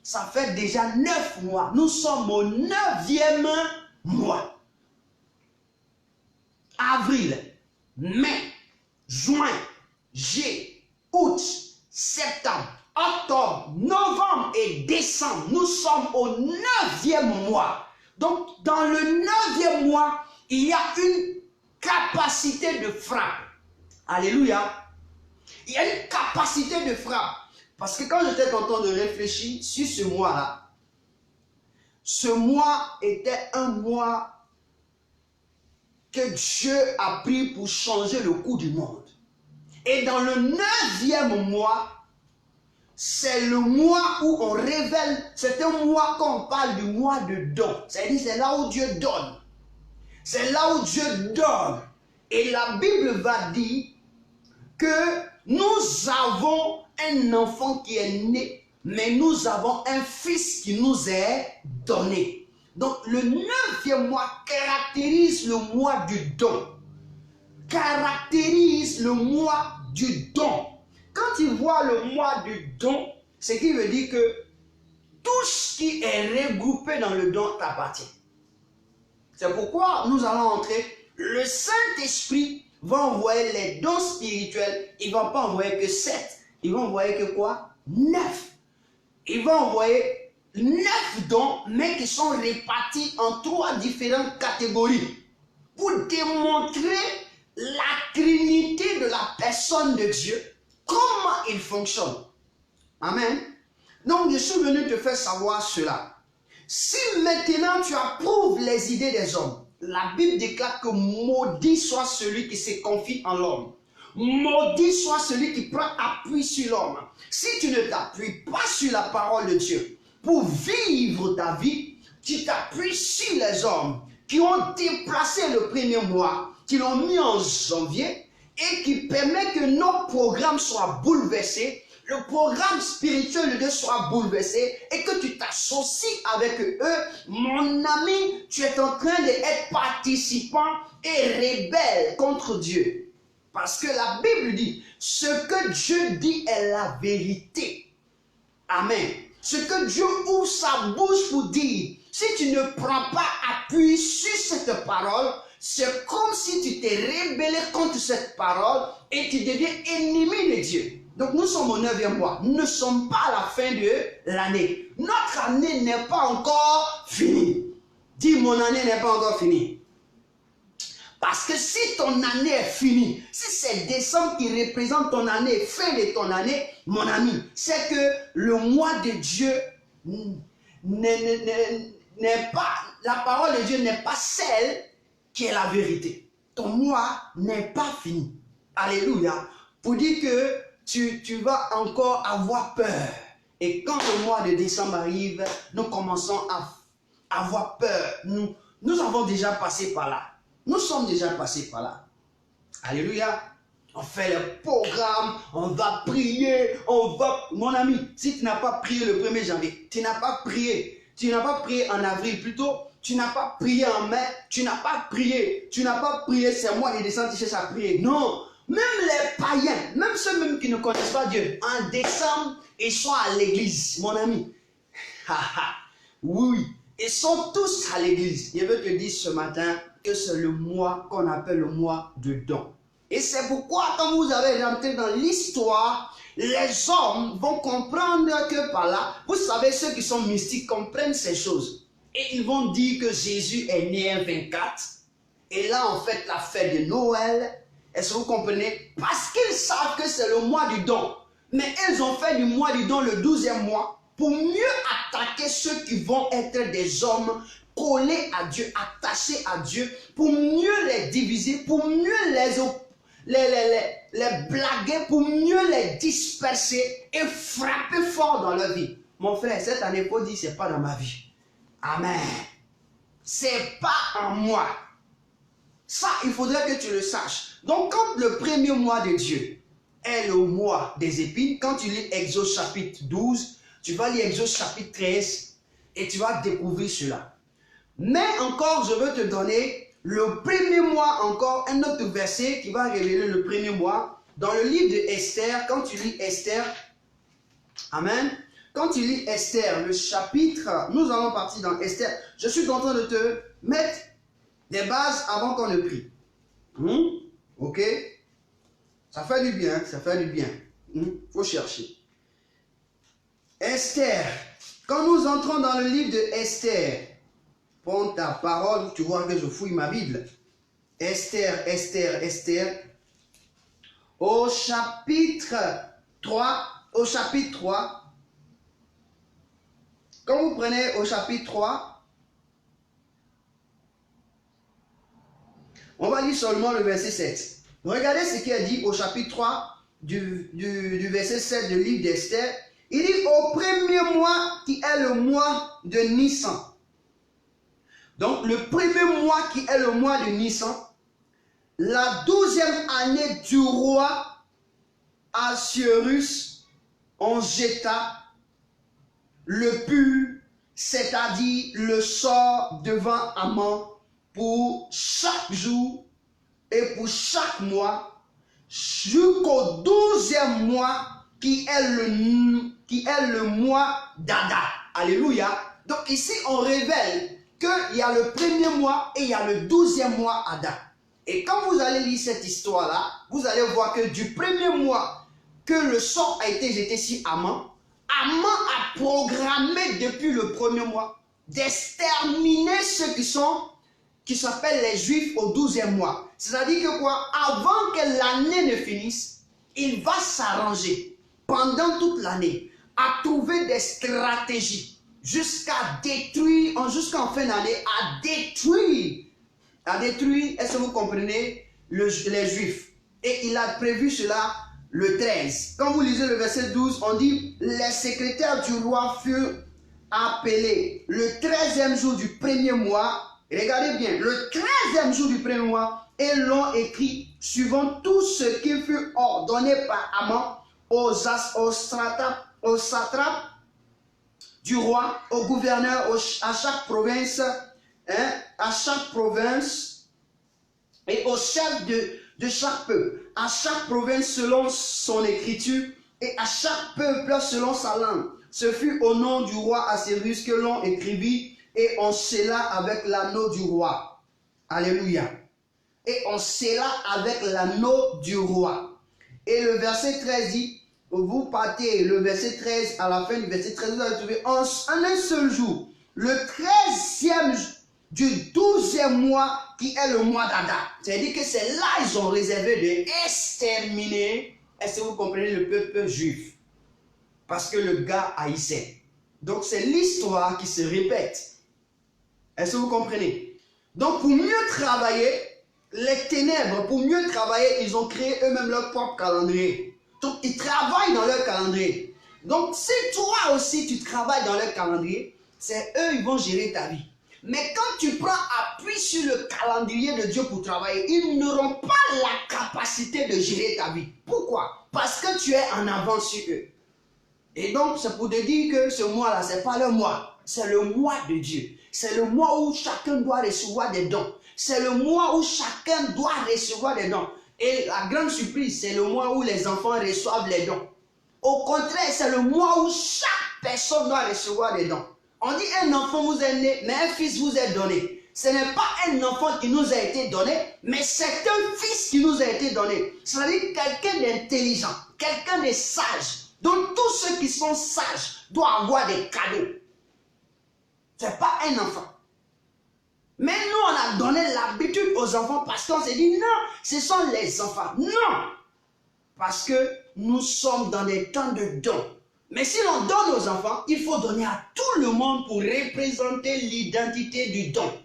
Ça fait déjà 9 mois. Nous sommes au 9e mois. Avril, mai, juin, juillet, août, septembre, octobre, novembre et décembre. Nous sommes au 9e mois. Donc, dans le 9e mois, il y a une capacité de frappe. Alléluia. Il y a une capacité de frappe. Parce que quand j'étais en train de réfléchir sur ce mois-là, ce mois était un mois que Dieu a pris pour changer le cours du monde. Et dans le 9e mois, c'est le mois où on révèle, c'est un mois qu'on parle du mois de don. C'est-à-dire c'est là où Dieu donne. C'est là où Dieu donne. Et la Bible va dire que nous avons un enfant qui est né, mais nous avons un fils qui nous est donné. Donc le 9e mois caractérise le mois du don. Caractérise le mois du don. Quand tu vois le mois du don, ce qui veut dire que tout ce qui est regroupé dans le don t'appartient. C'est pourquoi nous allons entrer. Le Saint-Esprit va envoyer les dons spirituels. Il ne va pas envoyer que 7. Il va envoyer que quoi? 9. Il va envoyer 9 dons, mais qui sont répartis en 3 différentes catégories. Pour démontrer la trinité de la personne de Dieu. Comment il fonctionne. Amen. Donc je suis venu te faire savoir cela. Si maintenant tu approuves les idées des hommes, la Bible déclare que maudit soit celui qui se confie en l'homme. Maudit soit celui qui prend appui sur l'homme. Si tu ne t'appuies pas sur la parole de Dieu pour vivre ta vie, tu t'appuies sur les hommes qui ont déplacé le premier mois, qui l'ont mis en janvier et qui permet que nos programmes soient bouleversés, le programme spirituel de Dieu soit bouleversé et que tu t'associes avec eux, mon ami, tu es en train d'être participant et rebelle contre Dieu. Parce que la Bible dit, ce que Dieu dit est la vérité. Amen. Ce que Dieu ouvre sa bouche pour dire, si tu ne prends pas appui sur cette parole, c'est comme si tu t'es rebellé contre cette parole et tu deviens ennemi de Dieu. Donc nous sommes au 9e mois. Nous ne sommes pas à la fin de l'année. Notre année n'est pas encore finie. Dis, mon année n'est pas encore finie. Parce que si ton année est finie, si c'est décembre qui représente ton année, fin de ton année, mon ami, c'est que le mois de Dieu la parole de Dieu n'est pas celle qui est la vérité. Ton mois n'est pas fini. Alléluia. Pour dire que tu vas encore avoir peur. Et quand le mois de décembre arrive, nous commençons à avoir peur. Nous avons déjà passé par là. Nous sommes déjà passés par là. Alléluia. On fait les programmes, on va prier, Mon ami, si tu n'as pas prié le 1er janvier, tu n'as pas prié en avril, plutôt, tu n'as pas prié en mai, tu n'as pas prié, c'est moi les descends, tu cherches à prier. Non, même les païens, même ceux même qui ne connaissent pas Dieu, en décembre, ils sont à l'église, mon ami. Oui, ils sont tous à l'église. Je veux te dire ce matin que c'est le mois qu'on appelle le mois de don. Et c'est pourquoi, quand vous allez rentrer dans l'histoire, les hommes vont comprendre que par là, vous savez, ceux qui sont mystiques comprennent ces choses. Et ils vont dire que Jésus est né un 24. Et là, on fait la fête de Noël. Est-ce que vous comprenez? Parce qu'ils savent que c'est le mois du don. Mais ils ont fait du mois du don le 12e mois pour mieux attaquer ceux qui vont être des hommes collés à Dieu, attachés à Dieu, pour mieux les diviser, pour mieux les blaguer, pour mieux les disperser et frapper fort dans leur vie. Mon frère, cette année, il faut dire, c'est pas dans ma vie. Amen. C'est pas en moi. Ça, il faudrait que tu le saches. Donc, quand le premier mois de Dieu est le mois des épines, quand tu lis Exode chapitre 12, tu vas lire Exode chapitre 13 et tu vas découvrir cela. Mais encore, je veux te donner le premier mois, encore un autre verset qui va révéler le premier mois. Dans le livre de Esther, quand tu lis Esther, amen, quand tu lis Esther, le chapitre, nous allons partir dans Esther. Je suis en train de te mettre des bases avant qu'on ne prie. Ok? Ça fait du bien, ça fait du bien. Faut chercher. Esther. Quand nous entrons dans le livre de Esther, prends ta parole, tu vois que je fouille ma Bible. Esther, Esther, Esther. Au chapitre 3, quand vous prenez au chapitre 3, on va lire seulement le verset 7. Regardez ce qui est dit au chapitre 3 du verset 7 du livre d'Esther. Il dit au premier mois qui est le mois de Nissan. Donc le premier mois qui est le mois de Nissan, la 12e année du roi Assuérus, on jeta le pur, c'est-à-dire le sort devant Haman pour chaque jour et pour chaque mois, jusqu'au 12e mois qui est le mois d'Adar. Alléluia. Donc ici, on révèle qu'il y a le premier mois et il y a le 12e mois Adar. Et quand vous allez lire cette histoire-là, vous allez voir que du premier mois que le sort a été jeté sur Haman, Haman a programmé depuis le premier mois d'exterminer ceux qui s'appellent les Juifs au 12e mois. C'est-à-dire que quoi? Avant que l'année ne finisse, il va s'arranger pendant toute l'année à trouver des stratégies jusqu'en fin d'année, à détruire, est-ce que vous comprenez, les Juifs. Et il a prévu cela le 13. Quand vous lisez le verset 12, on dit, les secrétaires du roi furent appelés le 13e jour du premier mois. Regardez bien, le 13e jour du premier mois, et l'ont écrit suivant tout ce qui fut ordonné par Haman aux satrapes du roi, aux gouverneurs, à chaque province, et aux chefs de chaque peuple, à chaque province selon son écriture, et à chaque peuple selon sa langue. Ce fut au nom du roi Assuérus que l'on écrivit, et on scella avec l'anneau du roi. Alléluia. Et on scella avec l'anneau du roi. Et le verset 13 dit, vous partez, le verset 13, à la fin du verset 13, vous allez trouver en un seul jour, le 13e du 12e mois qui est le mois d'Adar. C'est-à-dire que c'est là ils ont réservé de exterminer, est-ce que vous comprenez, le peuple juif? Parce que le gars haïssait. Donc c'est l'histoire qui se répète. Est-ce que vous comprenez? Donc pour mieux travailler, les ténèbres, pour mieux travailler, ils ont créé eux-mêmes leur propre calendrier. Donc ils travaillent dans leur calendrier. Donc si toi aussi tu travailles dans leur calendrier, c'est eux, ils vont gérer ta vie. Mais quand tu prends appui sur le calendrier de Dieu pour travailler, ils n'auront pas la capacité de gérer ta vie. Pourquoi? Parce que tu es en avance sur eux. Et donc, c'est pour te dire que ce mois-là, ce n'est pas le mois. C'est le mois de Dieu. C'est le mois où chacun doit recevoir des dons. C'est le mois où chacun doit recevoir des dons. Et la grande surprise, c'est le mois où les enfants reçoivent les dons. Au contraire, c'est le mois où chaque personne doit recevoir des dons. On dit un enfant vous est né, mais un fils vous est donné. Ce n'est pas un enfant qui nous a été donné, mais c'est un fils qui nous a été donné. C'est-à-dire quelqu'un d'intelligent, quelqu'un de sage. Donc tous ceux qui sont sages doivent avoir des cadeaux. Ce n'est pas un enfant. Mais nous, on a donné l'habitude aux enfants parce qu'on s'est dit non, ce sont les enfants. Non! Parce que nous sommes dans des temps de dons. Mais si l'on donne aux enfants, il faut donner à tout le monde pour représenter l'identité du don.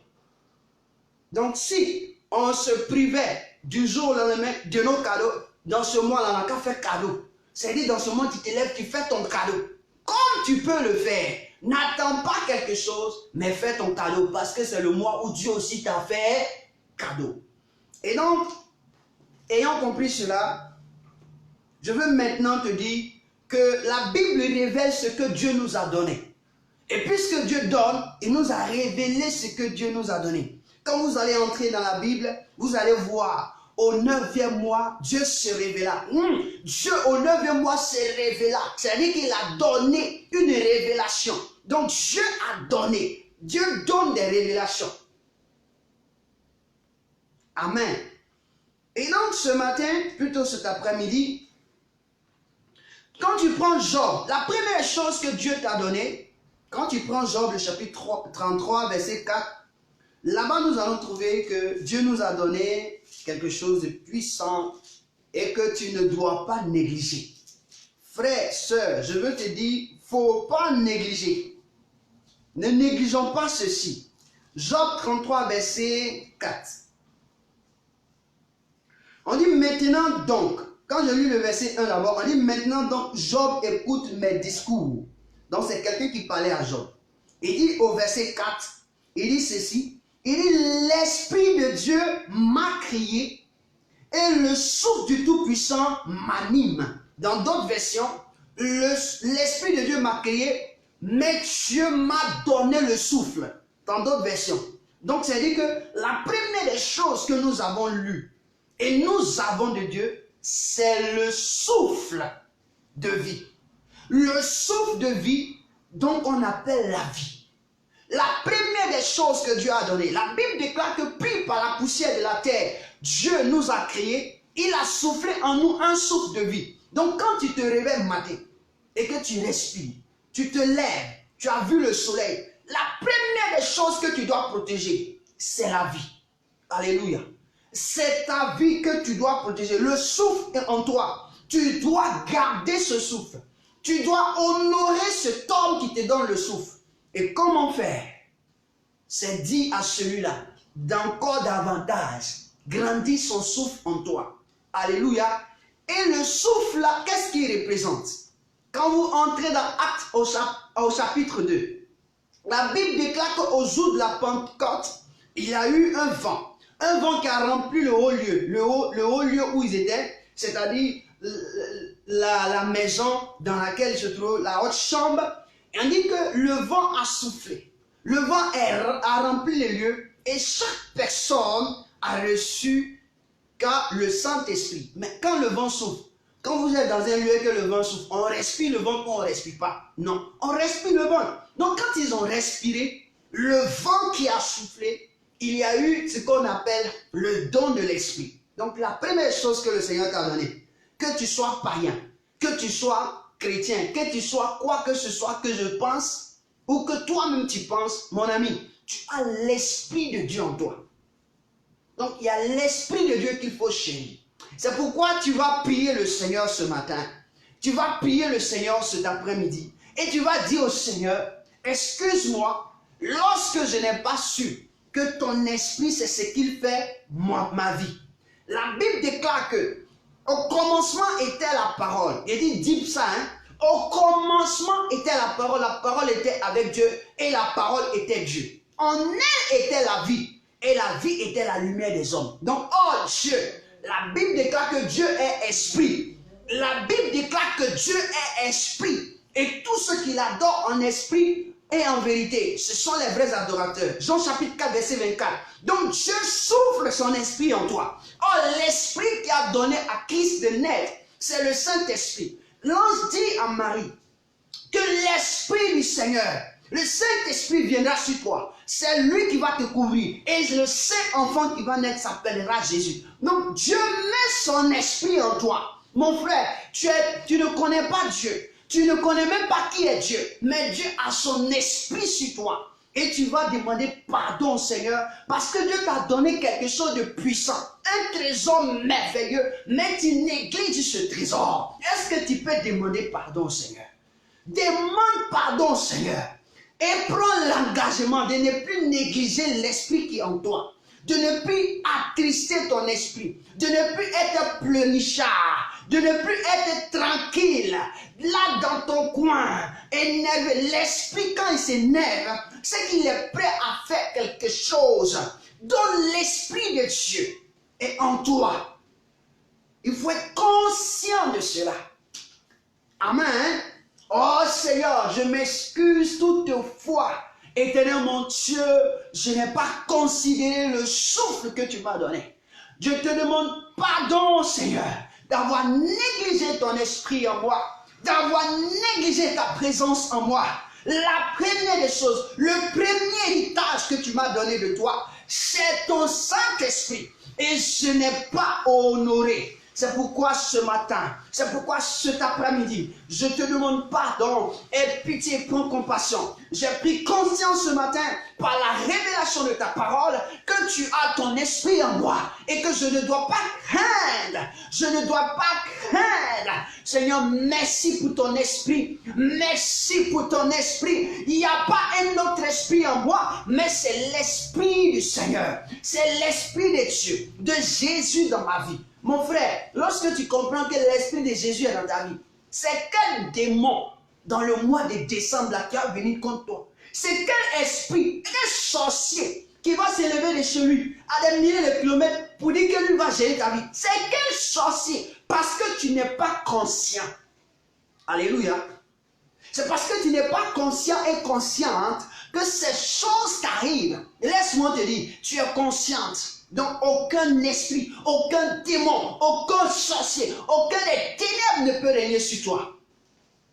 Donc si on se privait du jour au lendemain de nos cadeaux, dans ce mois-là, on n'a qu'à faire cadeau. C'est-à-dire dans ce mois, tu te lèves, tu fais ton cadeau. Comme tu peux le faire, n'attends pas quelque chose, mais fais ton cadeau parce que c'est le mois où Dieu aussi t'a fait cadeau. Et donc, ayant compris cela, je veux maintenant te dire que la Bible révèle ce que Dieu nous a donné. Et puisque Dieu donne, il nous a révélé ce que Dieu nous a donné. Quand vous allez entrer dans la Bible, vous allez voir, au 9e mois, Dieu se révéla. Dieu, au 9e mois, se révéla. C'est-à-dire qu'il a donné une révélation. Donc Dieu a donné. Dieu donne des révélations. Amen. Et donc ce matin, plutôt cet après-midi, quand tu prends Job, la première chose que Dieu t'a donnée, quand tu prends Job, le chapitre 33, verset 4, là-bas nous allons trouver que Dieu nous a donné quelque chose de puissant et que tu ne dois pas négliger. Frère, sœur, je veux te dire, il ne faut pas négliger. Ne négligeons pas ceci. Job 33, verset 4. On dit maintenant donc, quand je lis le verset 1 d'abord, on dit maintenant donc, Job écoute mes discours. Donc c'est quelqu'un qui parlait à Job. Il dit au verset 4, il dit ceci, il dit l'Esprit de Dieu m'a crié et le souffle du Tout-Puissant m'anime. Dans d'autres versions, l'Esprit de Dieu m'a crié, mais Dieu m'a donné le souffle. Dans d'autres versions. Donc c'est-à-dire que la première des choses que nous avons lues et nous avons de Dieu, c'est le souffle de vie. Le souffle de vie, donc on appelle la vie. La première des choses que Dieu a données, la Bible déclare que pris par la poussière de la terre, Dieu nous a créés, il a soufflé en nous un souffle de vie. Donc quand tu te réveilles matin et que tu respires, tu te lèves, tu as vu le soleil, la première des choses que tu dois protéger, c'est la vie. Alléluia. C'est ta vie que tu dois protéger. Le souffle est en toi. Tu dois garder ce souffle. Tu dois honorer cet homme qui te donne le souffle. Et comment faire? C'est dit à celui-là, d'encore davantage, grandit son souffle en toi. Alléluia. Et le souffle là, qu'est-ce qu'il représente? Quand vous entrez dans Actes au chapitre 2, la Bible déclare qu'au jour de la Pentecôte, il y a eu un vent. Un vent qui a rempli le haut lieu. Le haut lieu où ils étaient, c'est-à-dire la maison dans laquelle se trouve la haute chambre. Et on dit que le vent a soufflé. Le vent a rempli les lieux et chaque personne a reçu le Saint-Esprit. Mais quand le vent souffle, quand vous êtes dans un lieu et que le vent souffle, on respire le vent ou on ne respire pas? Non, on respire le vent. Donc quand ils ont respiré, le vent qui a soufflé, il y a eu ce qu'on appelle le don de l'esprit. Donc la première chose que le Seigneur t'a donné, que tu sois païen, que tu sois chrétien, que tu sois quoi que ce soit que je pense, ou que toi-même tu penses, mon ami, tu as l'esprit de Dieu en toi. Donc il y a l'esprit de Dieu qu'il faut chérir. C'est pourquoi tu vas prier le Seigneur ce matin. Tu vas prier le Seigneur cet après-midi. Et tu vas dire au Seigneur, excuse-moi, lorsque je n'ai pas su que ton esprit, c'est ce qu'il fait ma vie. La Bible déclare que au commencement était la parole. Il dit, dis ça, hein. Au commencement était la parole était avec Dieu et la parole était Dieu. En elle était la vie et la vie était la lumière des hommes. Donc, oh Dieu, la Bible déclare que Dieu est esprit. La Bible déclare que Dieu est esprit. Et tous ceux qui l'adorent en esprit et en vérité, ce sont les vrais adorateurs. Jean chapitre 4, verset 24. Donc Dieu souffle son esprit en toi. Oh, l'esprit qui a donné à Christ de naître, c'est le Saint-Esprit. L'ange dit à Marie que l'esprit du Seigneur, le Saint-Esprit viendra sur toi. C'est lui qui va te couvrir. Et le Saint-Enfant qui va naître s'appellera Jésus. Donc Dieu met son esprit en toi. Mon frère, tu ne connais pas Dieu. Tu ne connais même pas qui est Dieu. Mais Dieu a son esprit sur toi. Et tu vas demander pardon au Seigneur parce que Dieu t'a donné quelque chose de puissant. Un trésor merveilleux. Mais tu négliges ce trésor. Est-ce que tu peux demander pardon au Seigneur? Demande pardon au Seigneur. Et prends l'engagement de ne plus négliger l'esprit qui est en toi. De ne plus attrister ton esprit. De ne plus être pleurnichard. De ne plus être tranquille. Là dans ton coin. Énervé. L'esprit quand il s'énerve, c'est qu'il est prêt à faire quelque chose. Donc l'esprit de Dieu est en toi. Il faut être conscient de cela. Amen. Oh Seigneur, je m'excuse toutefois. Éternel mon Dieu, je n'ai pas considéré le souffle que tu m'as donné. Je te demande pardon, Seigneur, d'avoir négligé ton esprit en moi, d'avoir négligé ta présence en moi. La première des choses, le premier héritage que tu m'as donné de toi, c'est ton Saint-Esprit. Et je n'ai pas honoré. C'est pourquoi ce matin, c'est pourquoi cet après-midi, je te demande pardon et pitié, prends compassion. J'ai pris conscience ce matin par la révélation de ta parole que tu as ton esprit en moi et que je ne dois pas craindre. Je ne dois pas craindre. Seigneur, merci pour ton esprit. Merci pour ton esprit. Il n'y a pas un autre esprit en moi, mais c'est l'esprit du Seigneur. C'est l'esprit de Dieu, de Jésus dans ma vie. Mon frère, lorsque tu comprends que l'esprit de Jésus est dans ta vie, c'est quel démon dans le mois de décembre là, qui va venir contre toi? C'est quel esprit, quel sorcier qui va s'élever de chez lui à des milliers de kilomètres pour dire que lui va gérer ta vie? C'est quel sorcier? Parce que tu n'es pas conscient. Alléluia. C'est parce que tu n'es pas conscient et consciente que ces choses t'arrivent. Laisse-moi te dire, tu es consciente. Donc aucun esprit, aucun démon, aucun sorcier, aucun des ténèbres ne peut régner sur toi.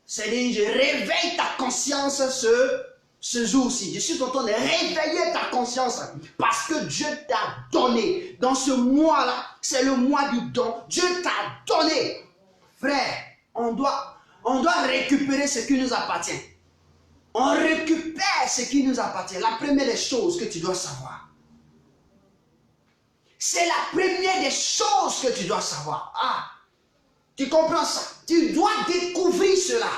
C'est-à-dire, je réveille ta conscience ce jour-ci. Je suis en train de réveiller ta conscience parce que Dieu t'a donné. Dans ce mois-là, c'est le mois du don. Dieu t'a donné. Frère, on doit récupérer ce qui nous appartient. On récupère ce qui nous appartient. La première des choses que tu dois savoir. C'est la première des choses que tu dois savoir. Ah, tu comprends ça? Tu dois découvrir cela.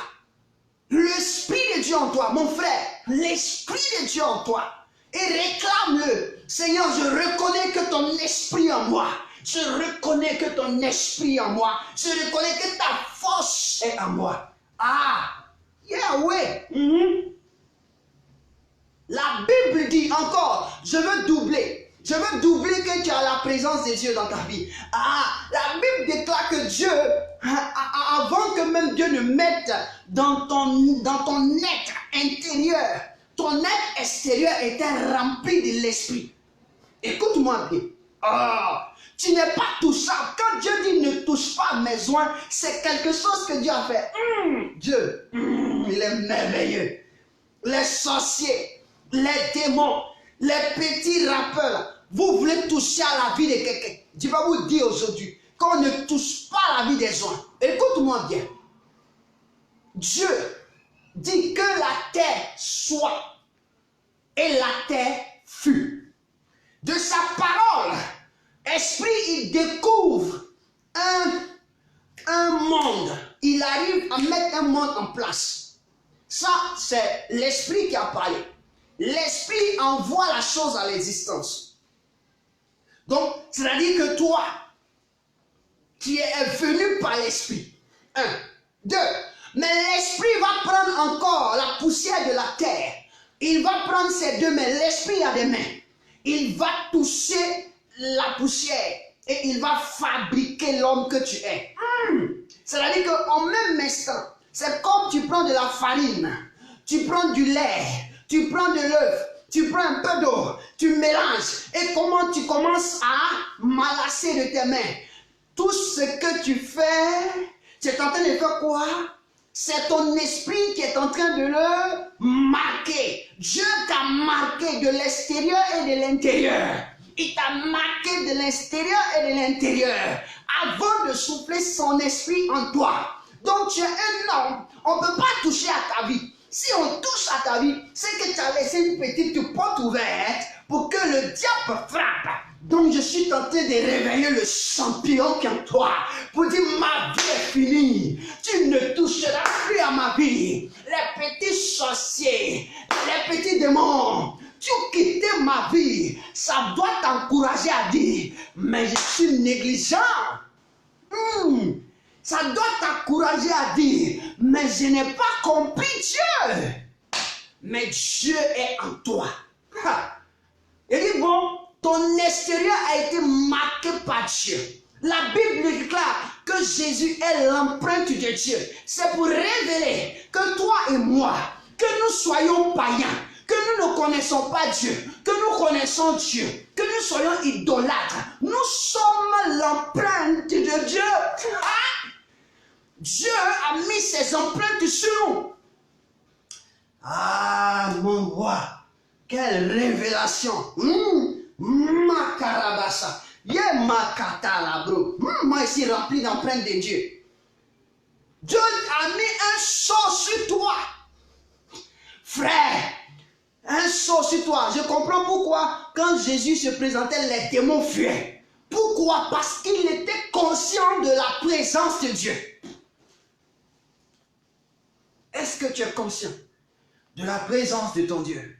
L'esprit de Dieu en toi, mon frère, l'esprit de Dieu en toi. Et réclame-le. Seigneur, je reconnais que ton esprit en moi. Je reconnais que ton esprit en moi. Je reconnais que ta force est en moi. Ah, Yahweh. La Bible dit encore, je veux doubler. Je veux doubler que tu as la présence de Dieu dans ta vie. Ah, la Bible déclare que Dieu, avant que même Dieu ne mette dans ton être intérieur, ton être extérieur était rempli de l'esprit. Écoute-moi bien. Ah, tu n'es pas touchable. Quand Dieu dit ne touche pas mes joints, c'est quelque chose que Dieu a fait. Dieu, il est merveilleux. Les sorciers, les démons, les petits rappeurs, vous voulez toucher à la vie de quelqu'un. Je vais vous dire aujourd'hui qu'on ne touche pas à la vie des gens. Écoute-moi bien. Dieu dit que la terre soit et la terre fut. De sa parole, esprit, il découvre un monde. Il arrive à mettre un monde en place. Ça, c'est l'esprit qui a parlé. l'esprit envoie la chose à l'existence. Donc, c'est-à-dire que toi, qui es venu par l'esprit. 1, 2. Mais l'esprit va prendre encore la poussière de la terre. Il va prendre ses deux mains. L'esprit a des mains. Il va toucher la poussière et il va fabriquer l'homme que tu es. C'est-à-dire qu'en même instant, c'est comme tu prends de la farine, tu prends du lait, tu prends de l'œuf, tu prends un peu d'eau, tu mélanges et comment tu commences à malasser de tes mains. Tout ce que tu fais, tu es en train de faire quoi? C'est ton esprit qui est en train de le marquer. Dieu t'a marqué de l'extérieur et de l'intérieur. Il t'a marqué de l'extérieur et de l'intérieur avant de souffler son esprit en toi. Donc tu es un homme, on ne peut pas toucher à ta vie. Si on touche à ta vie, c'est que tu as laissé une petite porte ouverte pour que le diable frappe. Donc je suis tenté de réveiller le champion qui est en toi pour dire ma vie est finie. Tu ne toucheras plus à ma vie. Les petits sorciers, les petits démons, tu quittais ma vie. Ça doit t'encourager à dire, mais je suis négligent. Ça doit t'encourager à dire, mais je n'ai pas compris Dieu. Mais Dieu est en toi. Il dit, bon, ton extérieur a été marqué par Dieu. La Bible déclare que Jésus est l'empreinte de Dieu. C'est pour révéler que toi et moi, que nous soyons païens, que nous ne connaissons pas Dieu, que nous connaissons Dieu, que nous soyons idolâtres. Nous sommes l'empreinte de Dieu. Dieu a mis ses empreintes sur nous. Ah, mon roi, quelle révélation. Makarabasa. Moi ici rempli d'empreintes de Dieu. Dieu a mis un sceau sur toi. Frère, un sceau sur toi. Je comprends pourquoi quand Jésus se présentait, les démons fuyaient. Pourquoi? Parce qu'il était conscient de la présence de Dieu. Est-ce que tu es conscient de la présence de ton Dieu?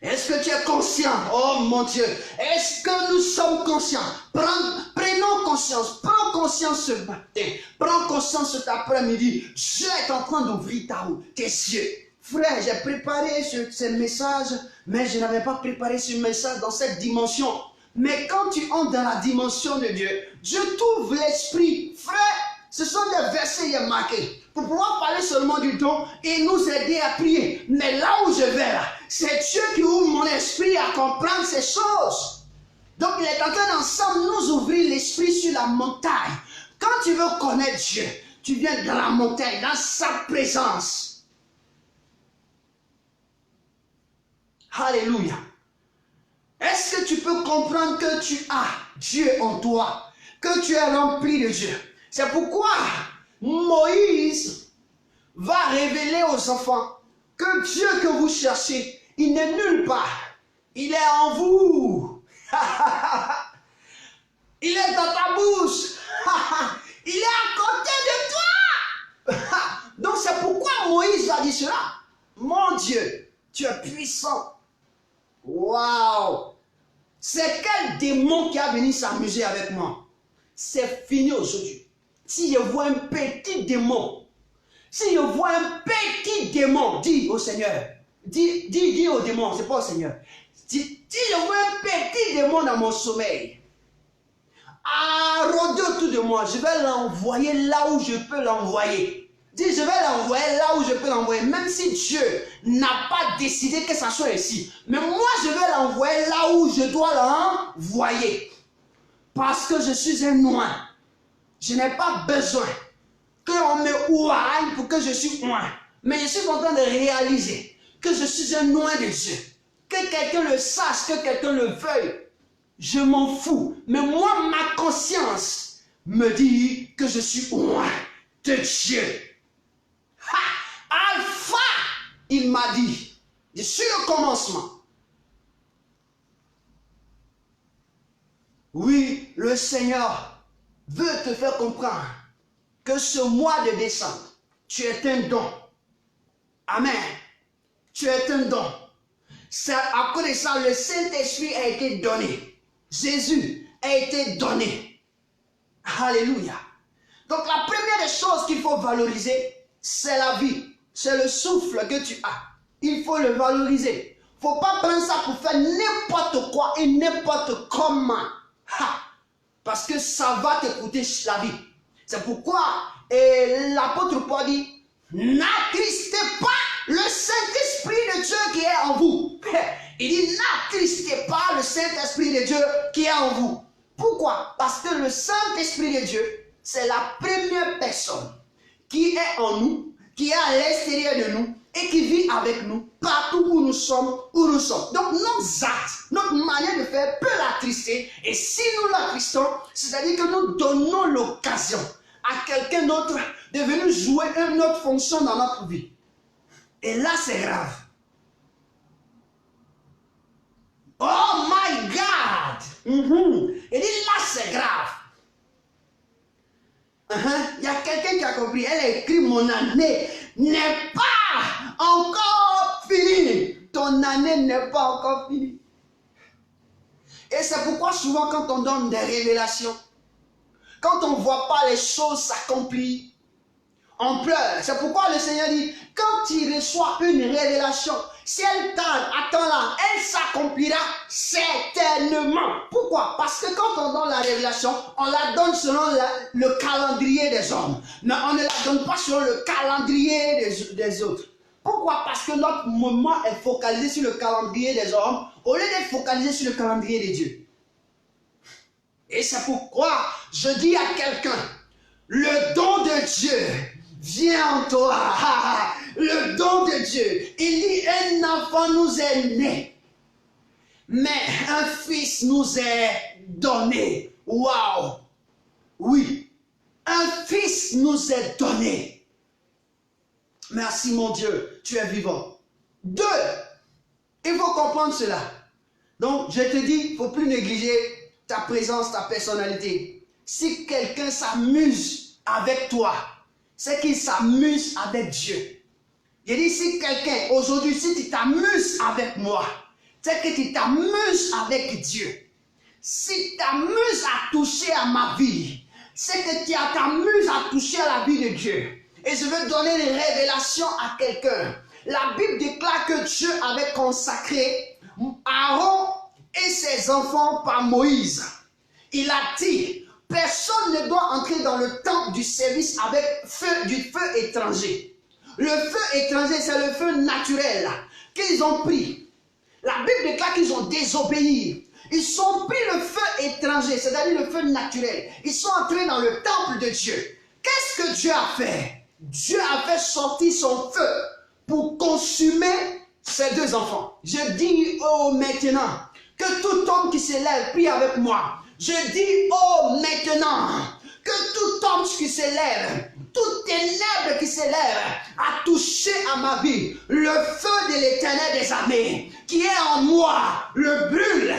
Est-ce que tu es conscient? Oh mon Dieu, est-ce que nous sommes conscients? Prenons conscience, prends conscience ce matin, prends conscience cet après-midi. Dieu est en train d'ouvrir tes yeux. Frère, j'ai préparé ce message, mais je n'avais pas préparé ce message dans cette dimension. Mais quand tu entres dans la dimension de Dieu, Dieu t'ouvre l'esprit. Frère, ce sont des versets marqués pour pouvoir parler seulement du don et nous aider à prier. Mais là où je vais là, c'est Dieu qui ouvre mon esprit à comprendre ces choses. Donc il est en train d'ensemble nous ouvrir l'esprit sur la montagne. Quand tu veux connaître Dieu, tu viens dans la montagne, dans sa présence. Alléluia. Est-ce que tu peux comprendre que tu as Dieu en toi, que tu es rempli de Dieu? C'est pourquoi Moïse va révéler aux enfants que Dieu que vous cherchez, il n'est nulle part. Il est en vous. Il est dans ta bouche. Il est à côté de toi. Donc c'est pourquoi Moïse a dit cela. Mon Dieu, tu es puissant. Waouh! C'est quel démon qui a venu s'amuser avec moi? C'est fini aujourd'hui. Si je vois un petit démon, si je vois un petit démon, dis au Seigneur, dis au démon, c'est pas au Seigneur. Si je vois un petit démon dans mon sommeil, à rôder autour de moi, je vais l'envoyer là où je peux l'envoyer. Dis, je vais l'envoyer là où je peux l'envoyer, même si Dieu n'a pas décidé que ça soit ici. Mais moi, je vais l'envoyer là où je dois l'envoyer. Parce que je suis un oint. Je n'ai pas besoin qu'on me ouaille pour que je suis oint. Mais je suis en train de réaliser que je suis un oint de Dieu. Que quelqu'un le sache, que quelqu'un le veuille. Je m'en fous. Mais moi, ma conscience me dit que je suis oint de Dieu. Alpha, il m'a dit, je suis le commencement. Oui, le Seigneur veut te faire comprendre que ce mois de décembre, tu es un don. Amen. tu es un don. C'est à cause de ça, le Saint-Esprit a été donné. Jésus a été donné. Alléluia. Donc la première des choses qu'il faut valoriser, c'est la vie. C'est le souffle que tu as. Il faut le valoriser. Il ne faut pas prendre ça pour faire n'importe quoi et n'importe comment. Parce que ça va te coûter la vie. C'est pourquoi l'apôtre Paul dit, n'attristez pas le Saint-Esprit de Dieu qui est en vous. Il dit, n'attristez pas le Saint-Esprit de Dieu qui est en vous. Pourquoi? Parce que le Saint-Esprit de Dieu, c'est la première personne qui est en nous, qui est à l'extérieur de nous et qui vit avec nous partout où nous sommes, Donc nos actes, notre manière de faire peut l'attrister. Et si nous l'attristons, c'est-à-dire que nous donnons l'occasion à quelqu'un d'autre de venir jouer une autre fonction dans notre vie. Et là, c'est grave. Oh my God! Et dit là, c'est grave. Il y a quelqu'un qui a compris. Elle a écrit, mon année n'est pas encore finie. Ton année n'est pas encore finie. Et c'est pourquoi souvent quand on donne des révélations, quand on ne voit pas les choses s'accomplir, on pleure. C'est pourquoi le Seigneur dit, quand tu reçois une révélation, si elle tarde, attends-la, elle s'accomplira certainement. Pourquoi? Parce que quand on donne la révélation, on la donne selon le calendrier des hommes. Mais on ne la donne pas selon le calendrier des autres. Pourquoi? Parce que notre moment est focalisé sur le calendrier des hommes, au lieu d'être focalisé sur le calendrier de Dieu. Et c'est pourquoi je dis à quelqu'un, le don de Dieu vient en toi. Le don de Dieu. Il dit, un enfant nous est né, mais un fils nous est donné. Waouh! Oui, un fils nous est donné. Merci mon Dieu, tu es vivant. 2, il faut comprendre cela. Donc, je te dis, il ne faut plus négliger ta présence, ta personnalité. Si quelqu'un s'amuse avec toi, c'est qu'il s'amuse avec Dieu. Il dit, si quelqu'un, aujourd'hui, si tu t'amuses avec moi, c'est que tu t'amuses avec Dieu. Si tu t'amuses à toucher à ma vie, c'est que tu t'amuses à toucher à la vie de Dieu. Et je veux donner une révélation à quelqu'un. La Bible déclare que Dieu avait consacré Aaron et ses enfants par Moïse. Il a dit, personne ne doit entrer dans le temple du service avec du feu étranger. Le feu étranger, c'est le feu naturel qu'ils ont pris. La Bible déclare qu'ils ont désobéi. Ils ont pris le feu étranger, c'est-à-dire le feu naturel. Ils sont entrés dans le temple de Dieu. Qu'est-ce que Dieu a fait? Dieu a fait sortir son feu pour consumer ses 2 enfants. Je dis maintenant que tout homme qui se lève, prie avec moi. Je dis maintenant que tout homme qui se lève, toute ténèbre qui se lève, a touché à ma vie. Le feu de l'Éternel des armées qui est en moi le brûle.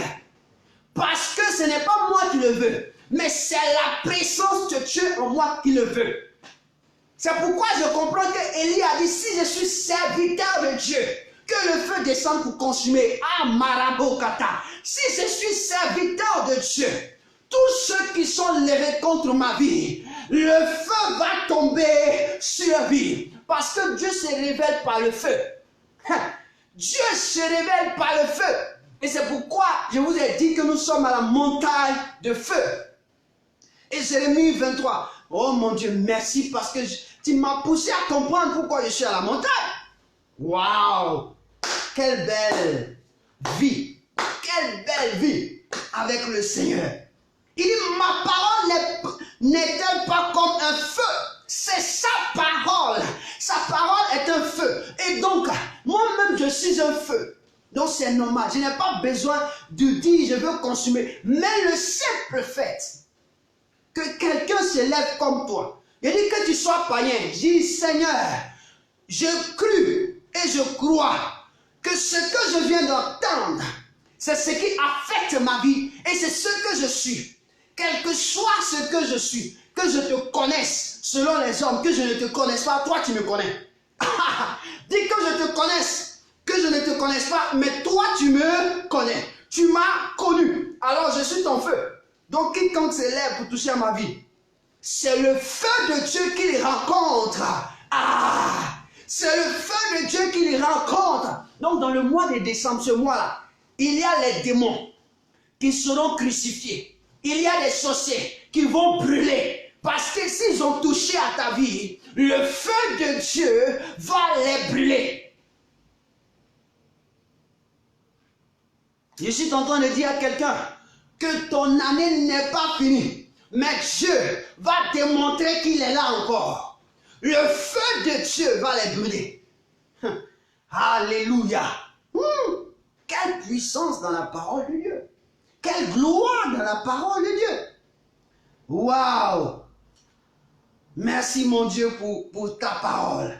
Parce que ce n'est pas moi qui le veux, mais c'est la présence de Dieu en moi qui le veut. C'est pourquoi je comprends que Élie a dit, si je suis serviteur de Dieu, que le feu descende pour consumer. Ah, Marabokata. Si je suis serviteur de Dieu, tous ceux qui sont levés contre ma vie, le feu va tomber sur la vie. Parce que Dieu se révèle par le feu. Dieu se révèle par le feu. Et c'est pourquoi je vous ai dit que nous sommes à la montagne de feu. Et Jérémie 23. Oh mon Dieu, merci parce que tu m'as poussé à comprendre pourquoi je suis à la montagne. Waouh! Quelle belle vie! Quelle belle vie avec le Seigneur. Il dit, ma parole n'est-elle pas comme un feu? C'est sa parole. Sa parole est un feu. Et donc, moi-même, je suis un feu. Donc, c'est normal. Je n'ai pas besoin de dire, je veux consumer. Mais le simple fait que quelqu'un se lève comme toi, il dit que tu sois païen. Je dis, Seigneur, je crus et je crois que ce que je viens d'entendre, c'est ce qui affecte ma vie et c'est ce que je suis. Quel que soit ce que je suis, que je te connaisse selon les hommes, que je ne te connaisse pas, toi tu me connais. Dis que je te connaisse, que que je ne te connaisse pas, mais toi tu me connais. Tu m'as connu. Alors je suis ton feu. Donc quiconque se lève pour toucher à ma vie, c'est le feu de Dieu qui les rencontre. Ah! C'est le feu de Dieu qui les rencontre. Donc dans le mois de décembre, ce mois-là, il y a les démons qui seront crucifiés. Il y a des sorciers qui vont brûler. Parce que s'ils ont touché à ta vie, le feu de Dieu va les brûler. Je suis en train de dire à quelqu'un que ton année n'est pas finie. Mais Dieu va démontrer qu'il est là encore. Le feu de Dieu va les brûler. Alléluia. Quelle puissance dans la parole de Dieu. Quelle gloire dans la parole de Dieu. Waouh. Merci mon Dieu pour ta parole.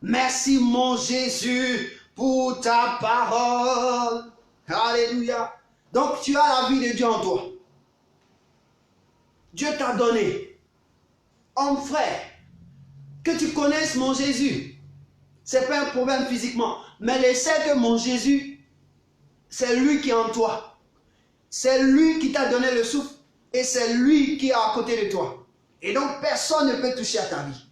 Merci mon Jésus pour ta parole. Alléluia. Donc tu as la vie de Dieu en toi. Dieu t'a donné. Homme frère, que tu connaisses mon Jésus. Ce n'est pas un problème physiquement. Mais le sais que mon Jésus, c'est lui qui est en toi. C'est lui qui t'a donné le souffle. Et c'est lui qui est à côté de toi. Et donc personne ne peut toucher à ta vie.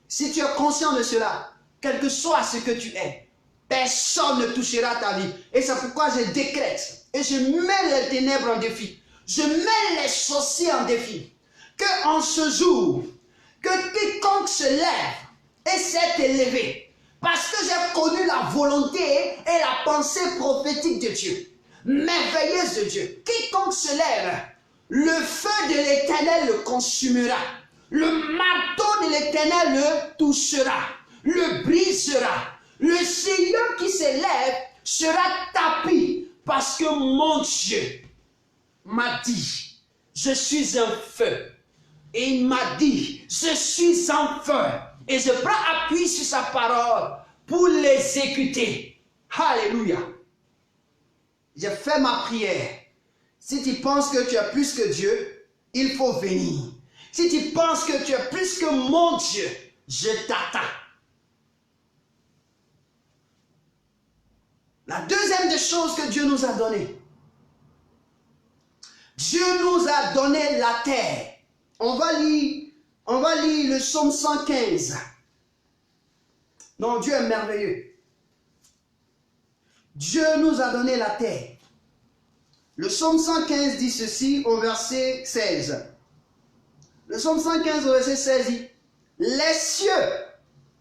Si tu es conscient de cela, quel que soit ce que tu es, personne ne touchera ta vie. Et c'est pourquoi je décrète et je mets les ténèbres en défi. Je mets les sorciers en défi. Que en ce jour, que quiconque se lève et s'est élevé, parce que j'ai connu la volonté et la pensée prophétique de Dieu, merveilleuse de Dieu, quiconque se lève, le feu de l'Éternel le consumera. Le marteau de l'Éternel le touchera, le brisera. Le Seigneur qui s'élève sera tapi parce que mon Dieu m'a dit, je suis un feu. Et il m'a dit, je suis un feu. Et je prends appui sur sa parole pour l'exécuter. Alléluia. J'ai fait ma prière. Si tu penses que tu es plus que Dieu, il faut venir. Si tu penses que tu es plus que mon Dieu, je t'attends. La deuxième des choses que Dieu nous a données. Dieu nous a donné la terre. On va lire le psaume 115. Non, Dieu est merveilleux. Dieu nous a donné la terre. Le psaume 115 dit ceci au verset 16. Le psaume 115 au verset 16 dit, les cieux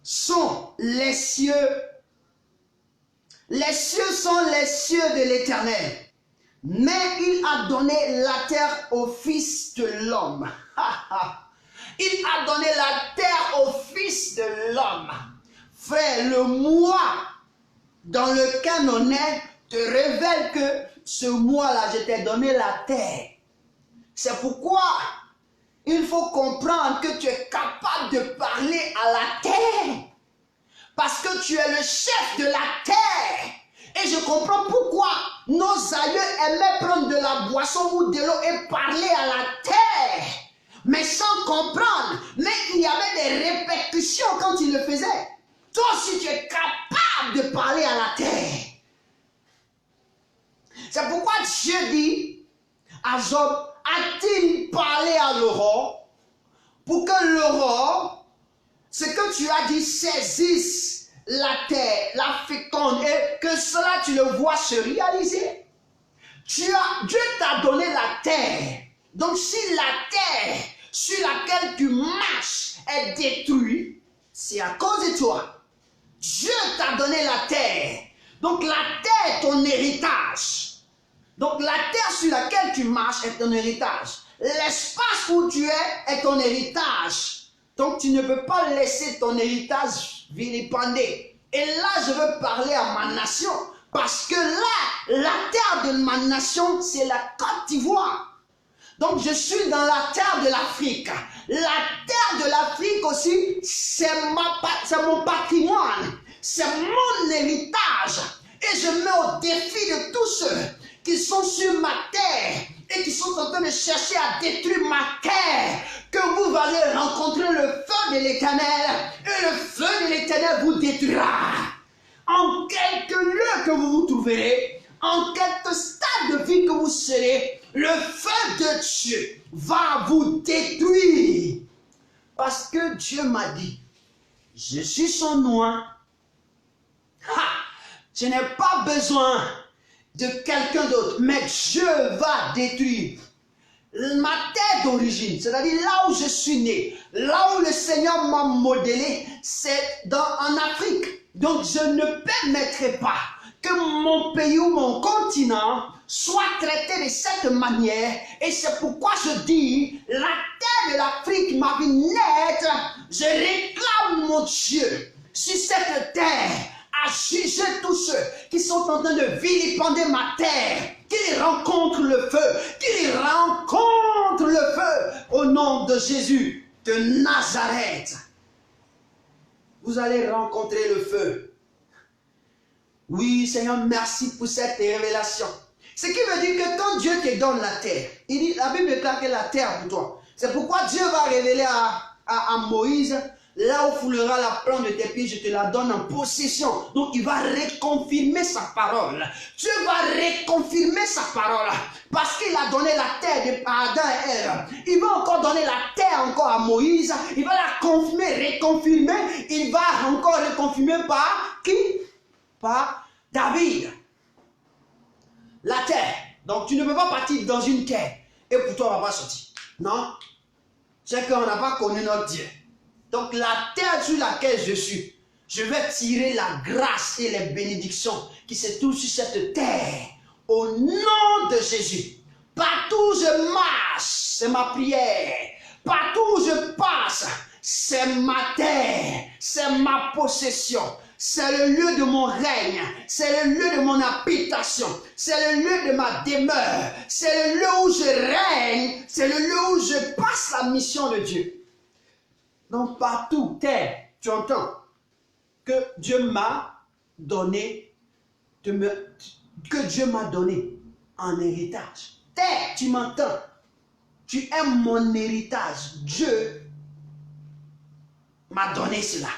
sont les cieux. Les cieux sont les cieux de l'Éternel. Mais il a donné la terre au Fils de l'homme. Il a donné la terre au Fils de l'homme. Frère, le mois dans lequel on est te révèle que ce mois-là, je t'ai donné la terre. C'est pourquoi il faut comprendre que tu es capable de parler à la terre. Parce que tu es le chef de la terre. Et je comprends pourquoi nos aïeux aimaient prendre de la boisson ou de l'eau et parler à la terre. Mais sans comprendre. Mais il y avait des répercussions quand ils le faisaient. Toi aussi, tu es capable de parler à la terre. C'est pourquoi Dieu dit à Job, a-t-il parlé à l'aurore pour que l'aurore, ce que tu as dit, saisisse la terre, la féconde, et que cela, tu le vois se réaliser? Dieu t'a donné la terre. Donc si la terre sur laquelle tu marches est détruite, c'est à cause de toi. Dieu t'a donné la terre. Donc la terre est ton héritage. Donc la terre sur laquelle tu marches est ton héritage. L'espace où tu es est ton héritage. Donc tu ne peux pas laisser ton héritage vilipender. Et là je veux parler à ma nation. Parce que là, la terre de ma nation, c'est la Côte d'Ivoire. Donc je suis dans la terre de l'Afrique. La terre de l'Afrique aussi, c'est mon patrimoine. C'est mon héritage. Et je mets au défi de tous ceux qui sont sur ma terre et qui sont en train de chercher à détruire ma terre, que vous allez rencontrer le feu de l'Éternel et le feu de l'Éternel vous détruira. en quelque lieu que vous vous trouverez, en quelque stade de vie que vous serez, le feu de Dieu va vous détruire. Parce que Dieu m'a dit, je suis son noix. Je n'ai pas besoin de quelqu'un d'autre, mais Dieu va détruire ma terre d'origine, c'est-à-dire là où je suis né, là où le Seigneur m'a modélé, c'est en Afrique. Donc je ne permettrai pas que mon pays ou mon continent soit traité de cette manière. Et c'est pourquoi je dis, la terre de l'Afrique m'a vu naître. Je réclame mon Dieu sur cette terre à juger tous ceux qui sont en train de vilipender ma terre, qu'ils rencontrent le feu, qu'ils rencontrent le feu au nom de Jésus de Nazareth. Vous allez rencontrer le feu. Oui, Seigneur, merci pour cette révélation. Ce qui veut dire que quand Dieu te donne la terre, il dit, la Bible déclare que la terre pour toi. C'est pourquoi Dieu va révéler à Moïse, là où foulera la plante de tes pieds, je te la donne en possession. Donc il va reconfirmer sa parole. Dieu va reconfirmer sa parole. Parce qu'il a donné la terre à Adam et Ève. Il va encore donner la terre encore à Moïse. Il va la confirmer, reconfirmer. Il va encore reconfirmer par qui? Par David. La terre. Donc tu ne peux pas partir dans une terre et pour toi on ne va pas sortir. Non. C'est qu'on n'a pas connu notre Dieu. Donc la terre sur laquelle je suis, je vais tirer la grâce et les bénédictions qui se trouvent sur cette terre. Au nom de Jésus. Partout où je marche, c'est ma prière. Partout où je passe, c'est ma terre, c'est ma possession. C'est le lieu de mon règne, c'est le lieu de mon habitation, c'est le lieu de ma demeure, c'est le lieu où je règne, c'est le lieu où je passe la mission de Dieu. Donc partout, terre, tu entends que Dieu m'a donné, que Dieu m'a donné en héritage. Terre, tu m'entends, tu aimes mon héritage. Dieu m'a donné cela.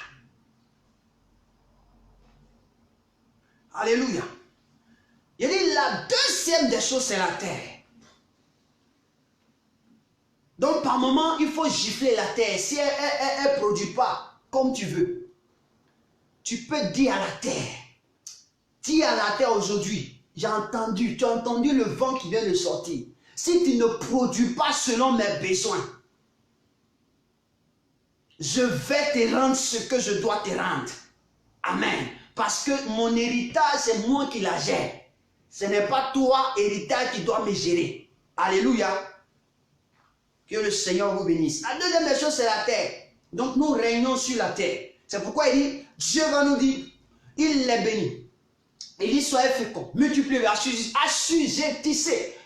Alléluia. Il dit la deuxième des choses, c'est la terre. Donc par moment, il faut gifler la terre. Si elle ne produit pas comme tu veux, tu peux dire à la terre, dis à la terre aujourd'hui, tu as entendu le vent qui vient de sortir. Si tu ne produis pas selon mes besoins, je vais te rendre ce que je dois te rendre. Amen. Parce que mon héritage, c'est moi qui la gère. Ce n'est pas toi, héritage, qui dois me gérer. Alléluia. Que le Seigneur vous bénisse. La deuxième des choses, c'est la terre. Donc nous régnons sur la terre. C'est pourquoi il dit, Dieu va nous dire, il les bénit. Il dit, soyez féconds, multipliez, assujettissez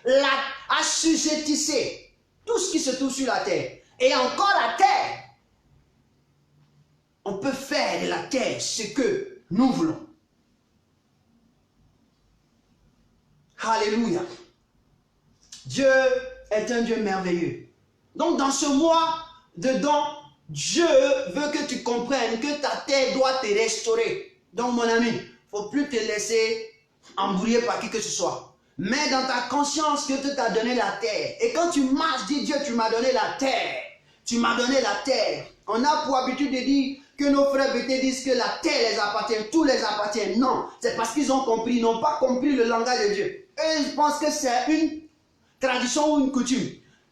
tout ce qui se trouve sur la terre. Et encore la terre. On peut faire de la terre ce que nous voulons. Alléluia. Dieu est un Dieu merveilleux. Donc dans ce mois de dons, Dieu veut que tu comprennes que ta terre doit te restaurer. Donc mon ami, il ne faut plus te laisser embrouiller par qui que ce soit. Mets dans ta conscience que Dieu t'a donné la terre. Et quand tu marches, dis Dieu, tu m'as donné la terre. Tu m'as donné la terre. On a pour habitude de dire que nos frères bêtés disent que la terre les appartient, tout les appartient. Non, c'est parce qu'ils ont compris, ils n'ont pas compris le langage de Dieu. Eux, ils pensent que c'est une tradition ou une coutume.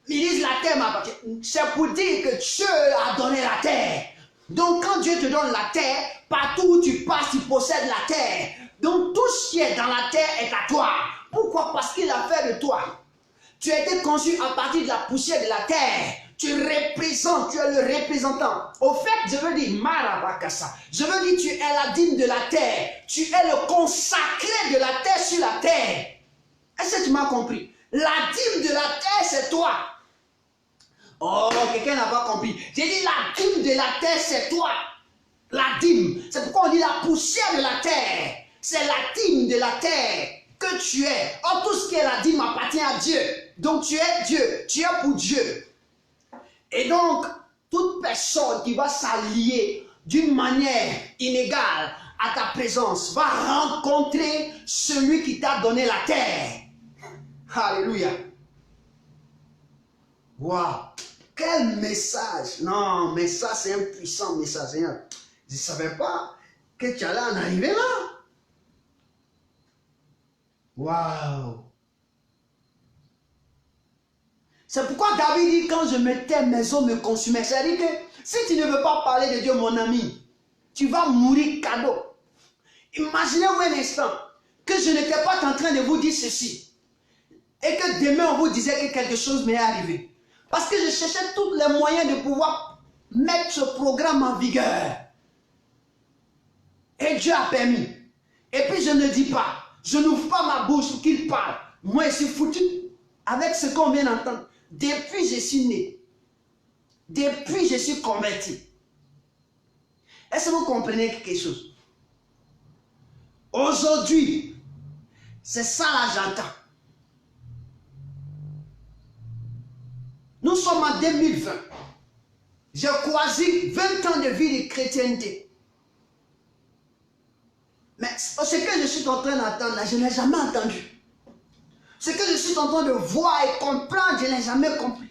Ils disent la terre m'appartient. C'est pour dire que Dieu a donné la terre. Donc quand Dieu te donne la terre, partout où tu passes, tu possèdes la terre. Donc tout ce qui est dans la terre est à toi. Pourquoi? Parce qu'il a fait de toi. Tu as été conçu à partir de la poussière de la terre. Tu représentes, tu es le représentant. Au fait, je veux dire, Marabakasa. Je veux dire, tu es la dîme de la terre. Tu es le consacré de la terre sur la terre. Est-ce que tu m'as compris? La dîme de la terre, c'est toi. Oh, quelqu'un n'a pas compris. J'ai dit, la dîme de la terre, c'est toi. La dîme. C'est pourquoi on dit la poussière de la terre. C'est la dîme de la terre que tu es. Or, tout ce qui est la dîme appartient à Dieu. Donc, tu es Dieu. Tu es pour Dieu. Et donc, toute personne qui va s'allier d'une manière inégale à ta présence. Va rencontrer celui qui t'a donné la terre. Alléluia. Waouh. Quel message. Non, mais ça c'est un puissant message. Je ne savais pas que tu allais en arriver là. Waouh. C'est pourquoi David dit, quand je me tais, mes os me consumaient. C'est-à-dire que si tu ne veux pas parler de Dieu, mon ami, tu vas mourir cadeau. Imaginez-vous un instant que je n'étais pas en train de vous dire ceci. Et que demain, on vous disait que quelque chose m'est arrivé. Parce que je cherchais tous les moyens de pouvoir mettre ce programme en vigueur. Et Dieu a permis. Et puis je ne dis pas. Je n'ouvre pas ma bouche pour qu'il parle. Moi, je suis foutu avec ce qu'on vient d'entendre. Depuis, je suis né. Depuis, je suis converti. Est-ce que vous comprenez quelque chose? Aujourd'hui, c'est ça là, j'entends. Nous sommes en 2020. J'ai croisé 20 ans de vie de chrétienté. Mais ce que je suis en train d'entendre là, je n'ai jamais entendu. Ce que je suis en train de voir et comprendre, je n'ai jamais compris.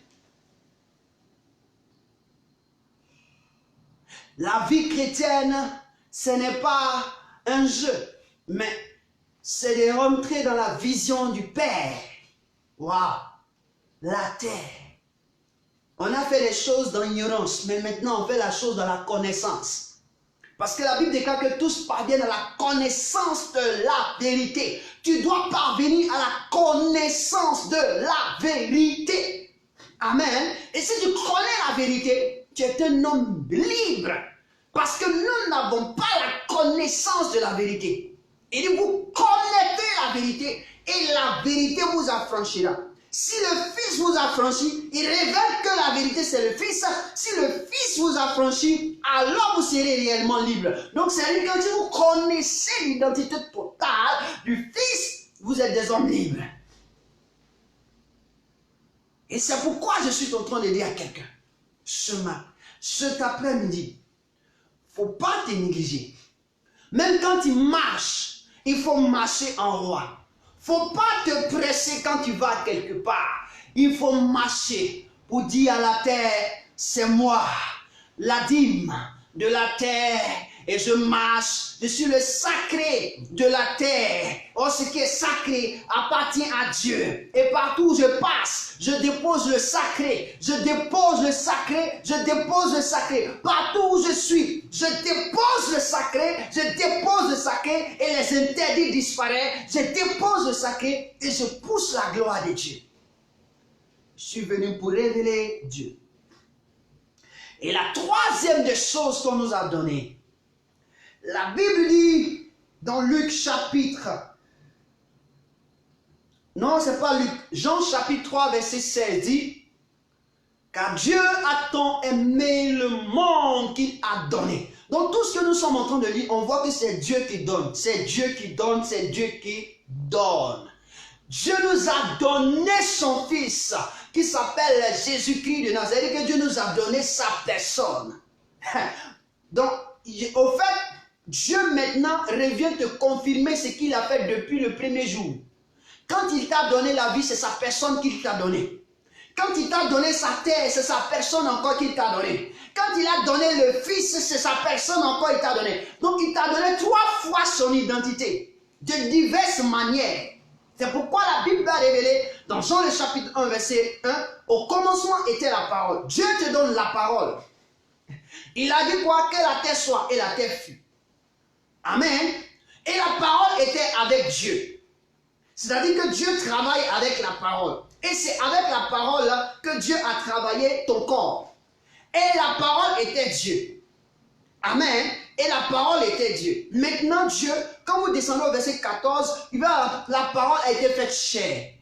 La vie chrétienne, ce n'est pas un jeu, mais c'est de rentrer dans la vision du Père. Waouh! La terre. On a fait les choses dans l'ignorance, mais maintenant on fait la chose dans la connaissance. Parce que la Bible déclare que tous parviennent à la connaissance de la vérité. Tu dois parvenir à la connaissance de la vérité. Amen. Et si tu connais la vérité, tu es un homme libre. Parce que nous n'avons pas la connaissance de la vérité. Et vous connaissez la vérité et la vérité vous affranchira. Si le Fils vous affranchit, il révèle que la vérité c'est le Fils. Si le Fils vous affranchit, alors vous serez réellement libre. Donc c'est-à-dire que si vous connaissez l'identité totale du Fils, vous êtes des hommes libres. Et c'est pourquoi je suis en train de dire à quelqu'un, cet après-midi, il ne faut pas te négliger. Même quand tu marches, il faut marcher en roi. Il ne faut pas te presser quand tu vas quelque part. Il faut marcher pour dire à la terre, c'est moi, la dîme de la terre. Et je marche, je suis le sacré de la terre. Oh, ce qui est sacré appartient à Dieu. Et partout où je passe, je dépose le sacré. Je dépose le sacré. Je dépose le sacré. Partout où je suis, je dépose le sacré. Je dépose le sacré et les interdits disparaissent. Je dépose le sacré et je pousse la gloire de Dieu. Je suis venu pour révéler Dieu. Et la troisième des choses qu'on nous a données, la Bible dit dans Luc chapitre, non c'est pas Luc, Jean chapitre 3 verset 16 dit, car Dieu a tant aimé le monde qu'il a donné. Donc tout ce que nous sommes en train de lire, on voit que c'est Dieu qui donne, c'est Dieu qui donne, c'est Dieu qui donne. Dieu nous a donné son Fils qui s'appelle Jésus-Christ de Nazareth, que Dieu nous a donné sa personne. Donc au fait, Dieu maintenant revient te confirmer ce qu'il a fait depuis le premier jour. Quand il t'a donné la vie, c'est sa personne qu'il t'a donné. Quand il t'a donné sa terre, c'est sa personne encore qu'il t'a donné. Quand il a donné le Fils, c'est sa personne encore qu'il t'a donné. Donc il t'a donné 3 fois son identité, de diverses manières. C'est pourquoi la Bible va révéler dans Jean le chapitre 1 verset 1, au commencement était la parole. Dieu te donne la parole. Il a dit quoi? Que la terre soit et la terre fut. Amen. Et la parole était avec Dieu. C'est-à-dire que Dieu travaille avec la parole. Et c'est avec la parole que Dieu a travaillé ton corps. Et la parole était Dieu. Amen. Et la parole était Dieu. Maintenant Dieu, quand vous descendez au verset 14, la parole a été faite chair.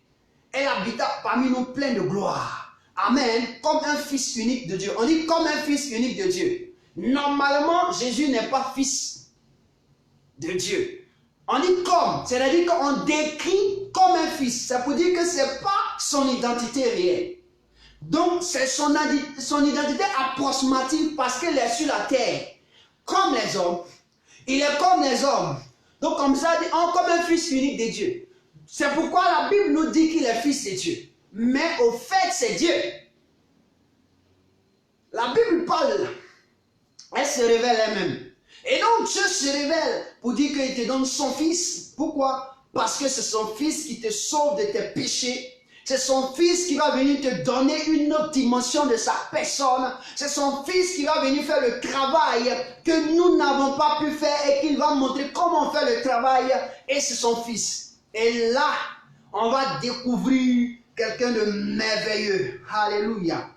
Elle habita parmi nous plein de gloire. Amen. Comme un fils unique de Dieu. On dit comme un fils unique de Dieu. Normalement, Jésus n'est pas fils de Dieu. On dit comme, c'est-à-dire qu'on décrit comme un fils. Ça veut dire que ce n'est pas son identité réelle. Donc, c'est son identité approximative parce qu'elle est sur la terre, comme les hommes. Il est comme les hommes. Donc comme ça, comme un fils unique de Dieu. C'est pourquoi la Bible nous dit qu'il est fils de Dieu. Mais au fait, c'est Dieu. La Bible parle. Elle se révèle elle-même. Et donc Dieu se révèle pour dire qu'il te donne son fils. Pourquoi? Parce que c'est son fils qui te sauve de tes péchés. C'est son fils qui va venir te donner une autre dimension de sa personne. C'est son fils qui va venir faire le travail que nous n'avons pas pu faire et qu'il va montrer comment faire le travail. Et c'est son fils. Et là, on va découvrir quelqu'un de merveilleux. Alléluia.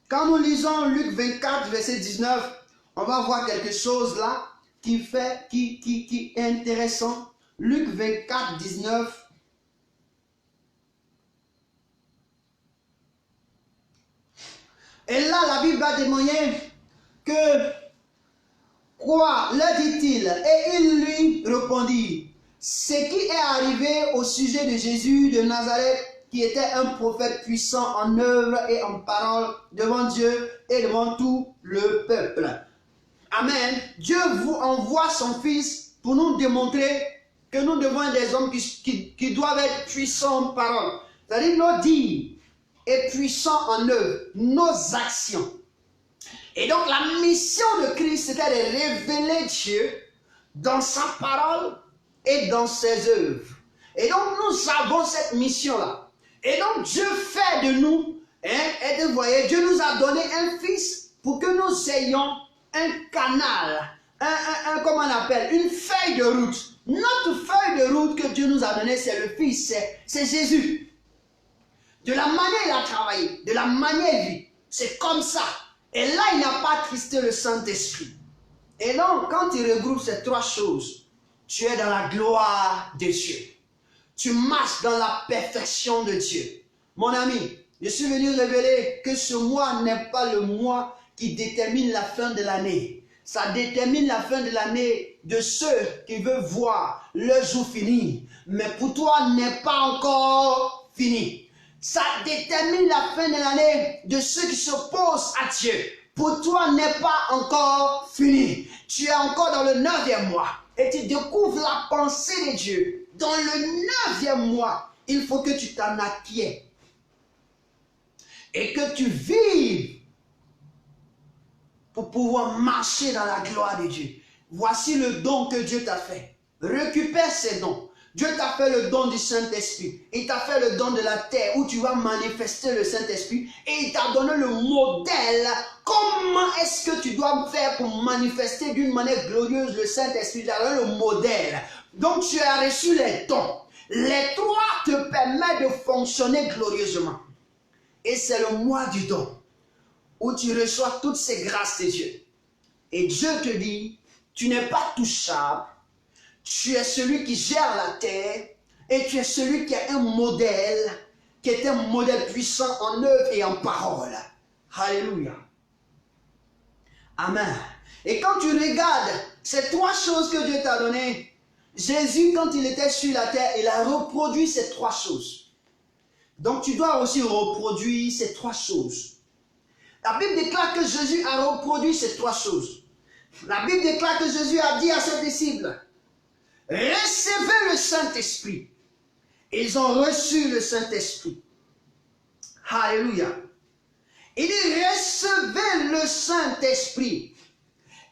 Quand nous lisons Luc 24, verset 19, on va voir quelque chose là qui est intéressant. Luc 24, 19. Et là, la Bible va témoigner que, quoi, leur dit-il, et il lui répondit, ce qui est arrivé au sujet de Jésus de Nazareth, qui était un prophète puissant en œuvre et en parole devant Dieu et devant tout le peuple. Amen. Dieu vous envoie son Fils pour nous démontrer que nous devons être des hommes qui doivent être puissants en parole. C'est-à-dire nos dires et puissants en œuvre, nos actions. Et donc la mission de Christ, c'était de révéler Dieu dans sa parole et dans ses œuvres. Et donc nous avons cette mission-là. Et donc Dieu fait de nous, et vous voyez, Dieu nous a donné un fils pour que nous ayons un canal, comment on appelle, une feuille de route. Notre feuille de route que Dieu nous a donnée, c'est le fils, c'est Jésus. De la manière il a travaillé, de la manière il vit, c'est comme ça. Et là, il n'a pas tristé le Saint-Esprit. Et donc, quand il regroupe ces trois choses, tu es dans la gloire de Dieu. Tu marches dans la perfection de Dieu. Mon ami, je suis venu révéler que ce mois n'est pas le mois qui détermine la fin de l'année. Ça détermine la fin de l'année de ceux qui veulent voir le jour fini. Mais pour toi, n'est pas encore fini. Ça détermine la fin de l'année de ceux qui s'opposent à Dieu. Pour toi, n'est pas encore fini. Tu es encore dans le 9e mois. Et tu découvres la pensée de Dieu. Dans le 9e mois, il faut que tu t'en acquiers. Et que tu vives pour pouvoir marcher dans la gloire de Dieu. Voici le don que Dieu t'a fait. Récupère ces dons. Dieu t'a fait le don du Saint-Esprit. Il t'a fait le don de la terre où tu vas manifester le Saint-Esprit. Et il t'a donné le modèle. Comment est-ce que tu dois faire pour manifester d'une manière glorieuse le Saint-Esprit? Il t'a donné le modèle. Donc tu as reçu les dons. Les trois te permettent de fonctionner glorieusement. Et c'est le mois du don où tu reçois toutes ces grâces de Dieu. Et Dieu te dit, tu n'es pas touchable. Tu es celui qui gère la terre et tu es celui qui a un modèle, qui est un modèle puissant en œuvre et en parole. Alléluia. Amen. Et quand tu regardes ces trois choses que Dieu t'a données, Jésus, quand il était sur la terre, il a reproduit ces trois choses. Donc tu dois aussi reproduire ces trois choses. La Bible déclare que Jésus a reproduit ces trois choses. La Bible déclare que Jésus a dit à ses disciples, recevez le Saint-Esprit. Ils ont reçu le Saint-Esprit. Alléluia. Il dit, recevez le Saint-Esprit.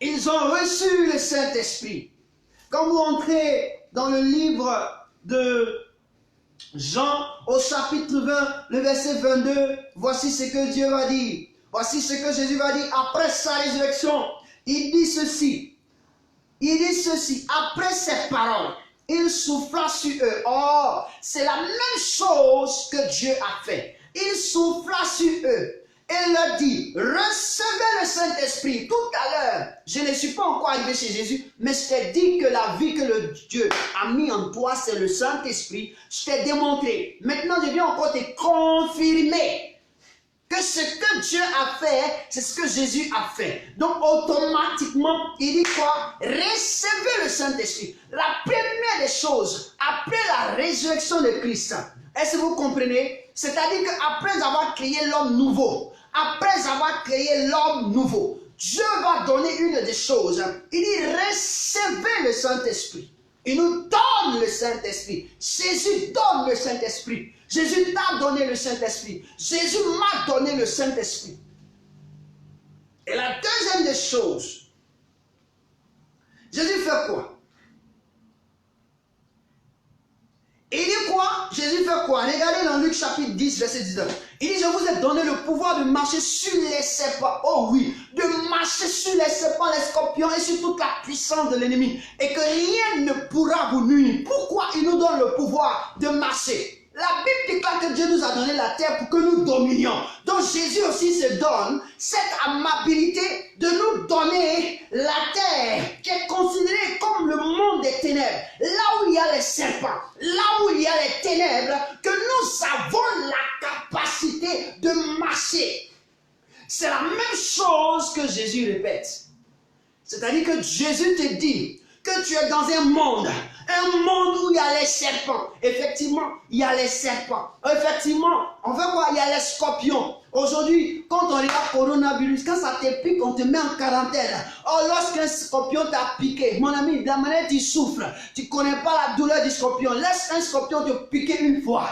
Ils ont reçu le Saint-Esprit. Quand vous entrez dans le livre de Jean, au chapitre 20, le verset 22, voici ce que Dieu va dire. Voici ce que Jésus va dire après sa résurrection. Il dit ceci. Il dit ceci, après ces paroles, il souffla sur eux. Oh, c'est la même chose que Dieu a fait. Il souffla sur eux et leur dit, recevez le Saint-Esprit. Tout à l'heure, je ne suis pas encore arrivé chez Jésus, mais je t'ai dit que la vie que le Dieu a mis en toi, c'est le Saint-Esprit. Je t'ai démontré. Maintenant, je viens encore te confirmer que ce que Dieu a fait, c'est ce que Jésus a fait. Donc automatiquement, il dit quoi? Recevez le Saint-Esprit. La première des choses, après la résurrection de Christ, est-ce que vous comprenez? C'est-à-dire qu'après avoir créé l'homme nouveau, Dieu va donner une des choses. Il dit, recevez le Saint-Esprit. Il nous donne le Saint-Esprit. Jésus donne le Saint-Esprit. Jésus t'a donné le Saint-Esprit. Jésus m'a donné le Saint-Esprit. Et la deuxième des choses, Jésus fait quoi? Il dit quoi? Jésus fait quoi? Regardez dans Luc chapitre 10, verset 19. Il dit, je vous ai donné le pouvoir de marcher sur les serpents. Oh oui, de marcher sur les serpents, les scorpions et sur toute la puissance de l'ennemi. Et que rien ne pourra vous nuire. Pourquoi il nous donne le pouvoir de marcher? La Bible déclare que Dieu nous a donné la terre pour que nous dominions. Donc Jésus aussi se donne cette amabilité de nous donner la terre qui est considérée comme le monde des ténèbres. Là où il y a les serpents, là où il y a les ténèbres, que nous avons la capacité de marcher. C'est la même chose que Jésus répète. C'est-à-dire que Jésus te dit que tu es dans un monde où il y a les serpents. Effectivement, il y a les serpents. Effectivement, on veut quoi? Il y a les scorpions. Aujourd'hui, quand on regarde coronavirus, quand ça te pique, on te met en quarantaine. Oh, lorsqu'un scorpion t'a piqué, mon ami, de la manière tu souffres, tu ne connais pas la douleur du scorpion. Laisse un scorpion te piquer une fois.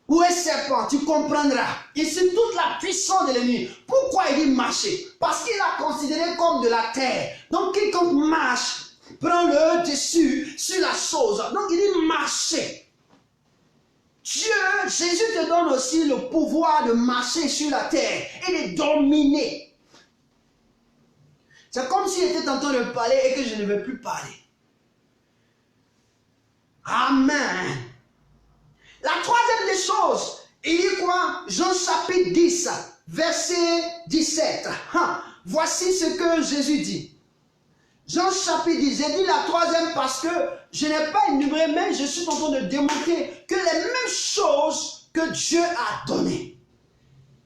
Ou un serpent, tu comprendras. Et c'est toute la puissance de l'ennemi. Pourquoi il dit marcher? Parce qu'il a considéré comme de la terre. Donc, quiconque marche, prend le dessus sur la chose. Donc il dit marcher. Dieu, Jésus te donne aussi le pouvoir de marcher sur la terre et de dominer. C'est comme s'il était en train de parler et que je ne veux plus parler. Amen. La troisième des choses, il dit quoi? Jean chapitre 10, verset 17. Voici ce que Jésus dit. Jean chapitre 10, j'ai dit la troisième parce que je n'ai pas énuméré, mais je suis en train de démontrer que les mêmes choses que Dieu a données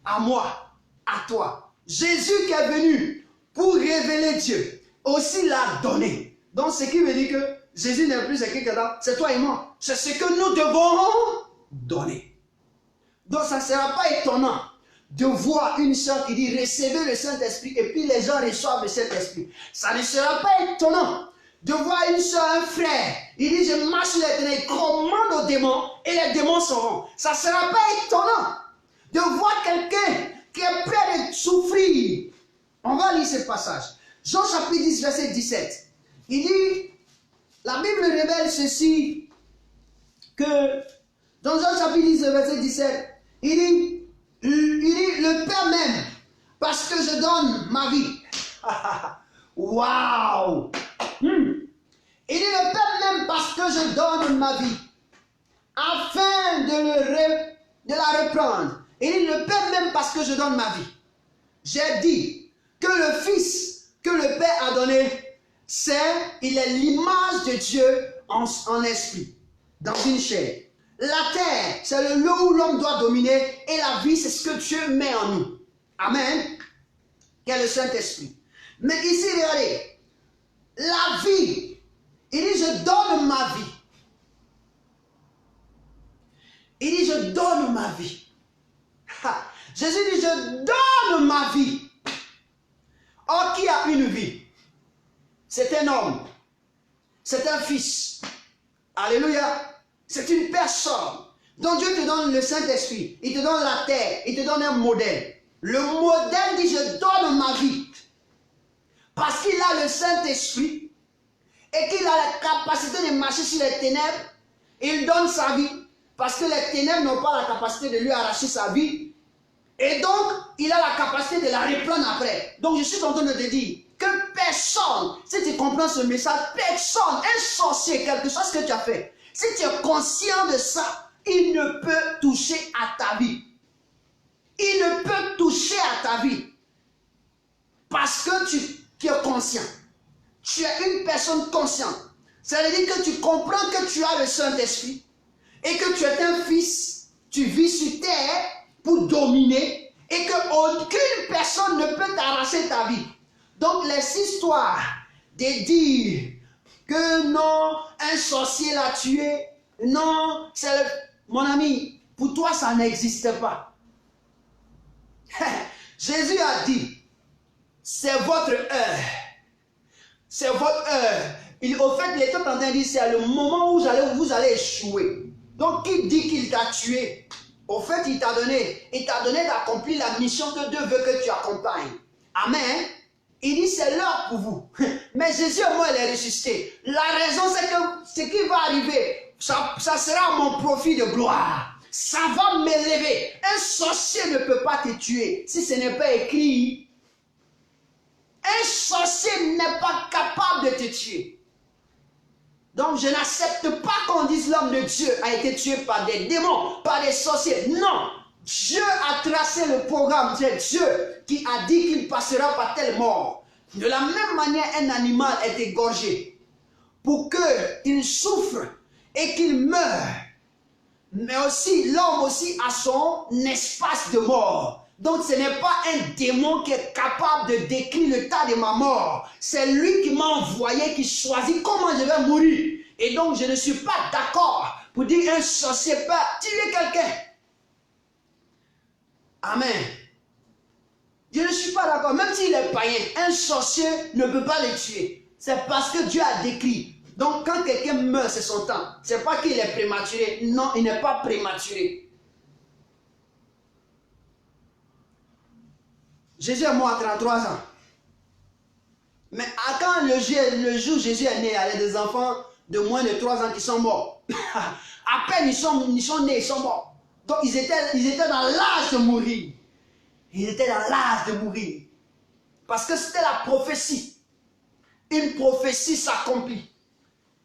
à moi, à toi. Jésus qui est venu pour révéler Dieu, aussi l'a donné. Donc ce qui veut dire que Jésus n'est plus quelqu'un, c'est toi et moi. C'est ce que nous devons donner. Donc ça ne sera pas étonnant de voir une soeur qui dit recevez le Saint-Esprit et puis les gens reçoivent le Saint-Esprit. Ça ne sera pas étonnant de voir une soeur, un frère, il dit je marche sur les ténèbres, il commande aux démons et les démons seront. Ça ne sera pas étonnant de voir quelqu'un qui est prêt de souffrir. On va lire ce passage. Jean chapitre 10, verset 17. Il dit, la Bible révèle ceci, que dans Jean chapitre 10, verset 17, il dit, le Père m'aime parce que je donne ma vie. Waouh! Il dit, le Père m'aime parce que je donne ma vie afin de la reprendre. Il dit, le Père m'aime parce que je donne ma vie. J'ai dit que le Fils que le Père a donné, il est l'image de Dieu en esprit, dans une chair. La terre, c'est le lieu où l'homme doit dominer, et la vie, c'est ce que Dieu met en nous. Amen. Qui est le Saint-Esprit. Mais ici, regardez, la vie, il dit, je donne ma vie. Il dit, je donne ma vie. Jésus dit, je donne ma vie. Or, qui a une vie? C'est un homme. C'est un fils. Alléluia. C'est une personne. Donc Dieu te donne le Saint-Esprit. Il te donne la terre. Il te donne un modèle. Le modèle dit, je donne ma vie. Parce qu'il a le Saint-Esprit et qu'il a la capacité de marcher sur les ténèbres. Il donne sa vie. Parce que les ténèbres n'ont pas la capacité de lui arracher sa vie. Et donc, il a la capacité de la reprendre après. Donc, je suis en train de te dire que personne, si tu comprends ce message, personne, un sorcier, quelque chose que tu as fait, si tu es conscient de ça, il ne peut toucher à ta vie. Il ne peut toucher à ta vie. Parce que tu es conscient. Tu es une personne consciente. Ça veut dire que tu comprends que tu as le Saint-Esprit et que tu es un fils, tu vis sur terre pour dominer et qu'aucune personne ne peut t'arracher ta vie. Donc les histoires de dire que non, un sorcier l'a tué, non, c'est mon ami, pour toi ça n'existe pas. Jésus a dit c'est votre heure. C'est votre heure. Au fait, il est en train de dire, c'est le moment où vous allez échouer. Donc, qui dit qu'il t'a tué? Au fait, il t'a donné d'accomplir la mission que Dieu veut que tu accompagnes. Amen. Il dit, c'est l'heure pour vous. Mais Jésus, moi, il est ressuscité. La raison, c'est que ce qui va arriver, ça sera mon profit de gloire. Ça va m'élever. Un sorcier ne peut pas te tuer si ce n'est pas écrit. Un sorcier n'est pas capable de te tuer. Donc, je n'accepte pas qu'on dise l'homme de Dieu a été tué par des démons, par des sorciers. Non. Dieu a tracé le programme. C'est Dieu qui a dit qu'il passera par telle mort. De la même manière, un animal est égorgé pour qu'il souffre et qu'il meure. Mais aussi, l'homme aussi a son espace de mort. Donc, ce n'est pas un démon qui est capable de décrire le tas de ma mort. C'est lui qui m'a envoyé, qui choisit comment je vais mourir. Et donc, je ne suis pas d'accord pour dire un sorcier peut tuer quelqu'un. Amen. Je ne suis pas d'accord. Même s'il est païen, un sorcier ne peut pas le tuer. C'est parce que Dieu a décrit. Donc, quand quelqu'un meurt, c'est son temps. Ce n'est pas qu'il est prématuré. Non, il n'est pas prématuré. Jésus est mort à 33 ans. Mais quand le jour où Jésus est né, il y avait des enfants de moins de 3 ans qui sont morts. À peine ils sont nés, ils sont morts. Donc ils étaient dans l'âge de mourir. Ils étaient dans l'âge de mourir. Parce que c'était la prophétie. Une prophétie s'accomplit.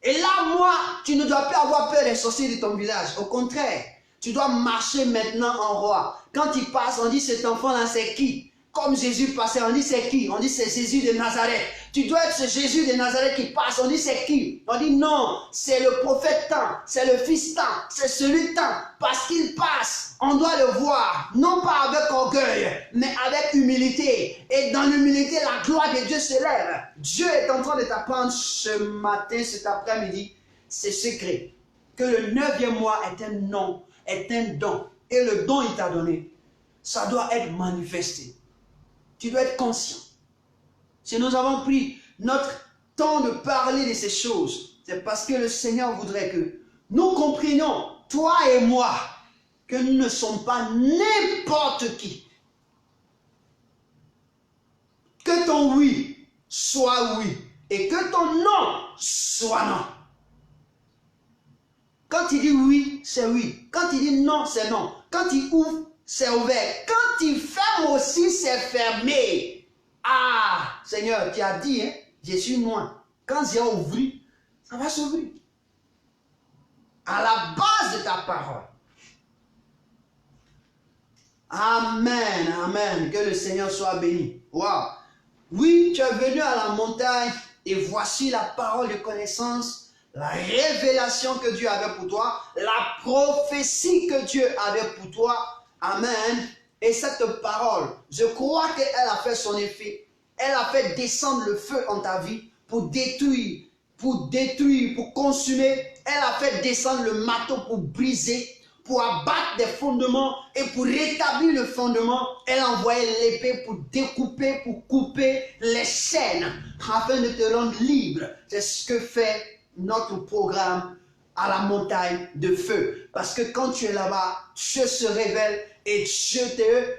Et là, moi, tu ne dois plus avoir peur des sorciers de ton village. Au contraire, tu dois marcher maintenant en roi. Quand il passe, on dit cet enfant-là, c'est qui? Comme Jésus passait, on dit c'est qui? On dit c'est Jésus de Nazareth. Tu dois être ce Jésus de Nazareth qui passe. On dit c'est qui? On dit non, c'est le prophète temps, c'est le fils temps, c'est celui temps. Parce qu'il passe, on doit le voir. Non pas avec orgueil, mais avec humilité. Et dans l'humilité, la gloire de Dieu se lève. Dieu est en train de t'apprendre ce matin, cet après-midi, c'est secret. Que le 9e mois est un nom, est un don. Et le don il t'a donné, ça doit être manifesté. Tu dois être conscient. Si nous avons pris notre temps de parler de ces choses, c'est parce que le Seigneur voudrait que nous comprenions, toi et moi, que nous ne sommes pas n'importe qui. Que ton oui soit oui et que ton non soit non. Quand il dit oui, c'est oui. Quand il dit non, c'est non. Quand il ouvre, c'est ouvert. Quand il ferme aussi, c'est fermé. Ah, Seigneur, tu as dit, hein, je suis loin. Quand j'ai ouvert, ça va s'ouvrir. À la base de ta parole. Amen, amen. Que le Seigneur soit béni. Wow. Oui, tu es venu à la montagne et voici la parole de connaissance, la révélation que Dieu avait pour toi, la prophétie que Dieu avait pour toi. Amen. Et cette parole, je crois qu'elle a fait son effet. Elle a fait descendre le feu en ta vie pour détruire, pour consumer. Elle a fait descendre le marteau pour briser, pour abattre des fondements et pour rétablir le fondement. Elle a envoyé l'épée pour découper, pour couper les chaînes afin de te rendre libre. C'est ce que fait notre programme à la montagne de feu. Parce que quand tu es là-bas, Dieu se révèle et Dieu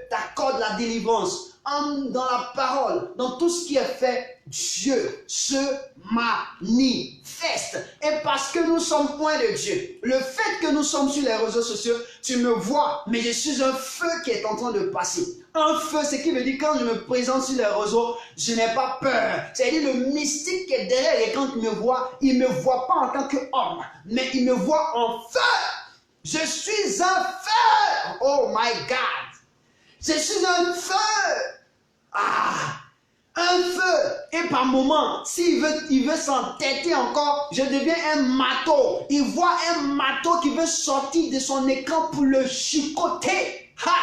t'accorde la délivrance. Dans la parole, dans tout ce qui est fait, Dieu se manifeste. Et parce que nous sommes loin de Dieu, le fait que nous sommes sur les réseaux sociaux, tu me vois, mais je suis un feu qui est en train de passer. Un feu, ce qui veut dire quand je me présente sur les réseaux, je n'ai pas peur. C'est-à-dire le mystique qui est derrière l'écran qui me voit, il ne me voit pas en tant qu'homme, mais il me voit en feu. Je suis un feu. Oh my God. Je suis un feu. Ah, un feu. Et par moment, s'il veut s'entêter encore, je deviens un marteau. Il voit un marteau qui veut sortir de son écran pour le chicoter. Ha!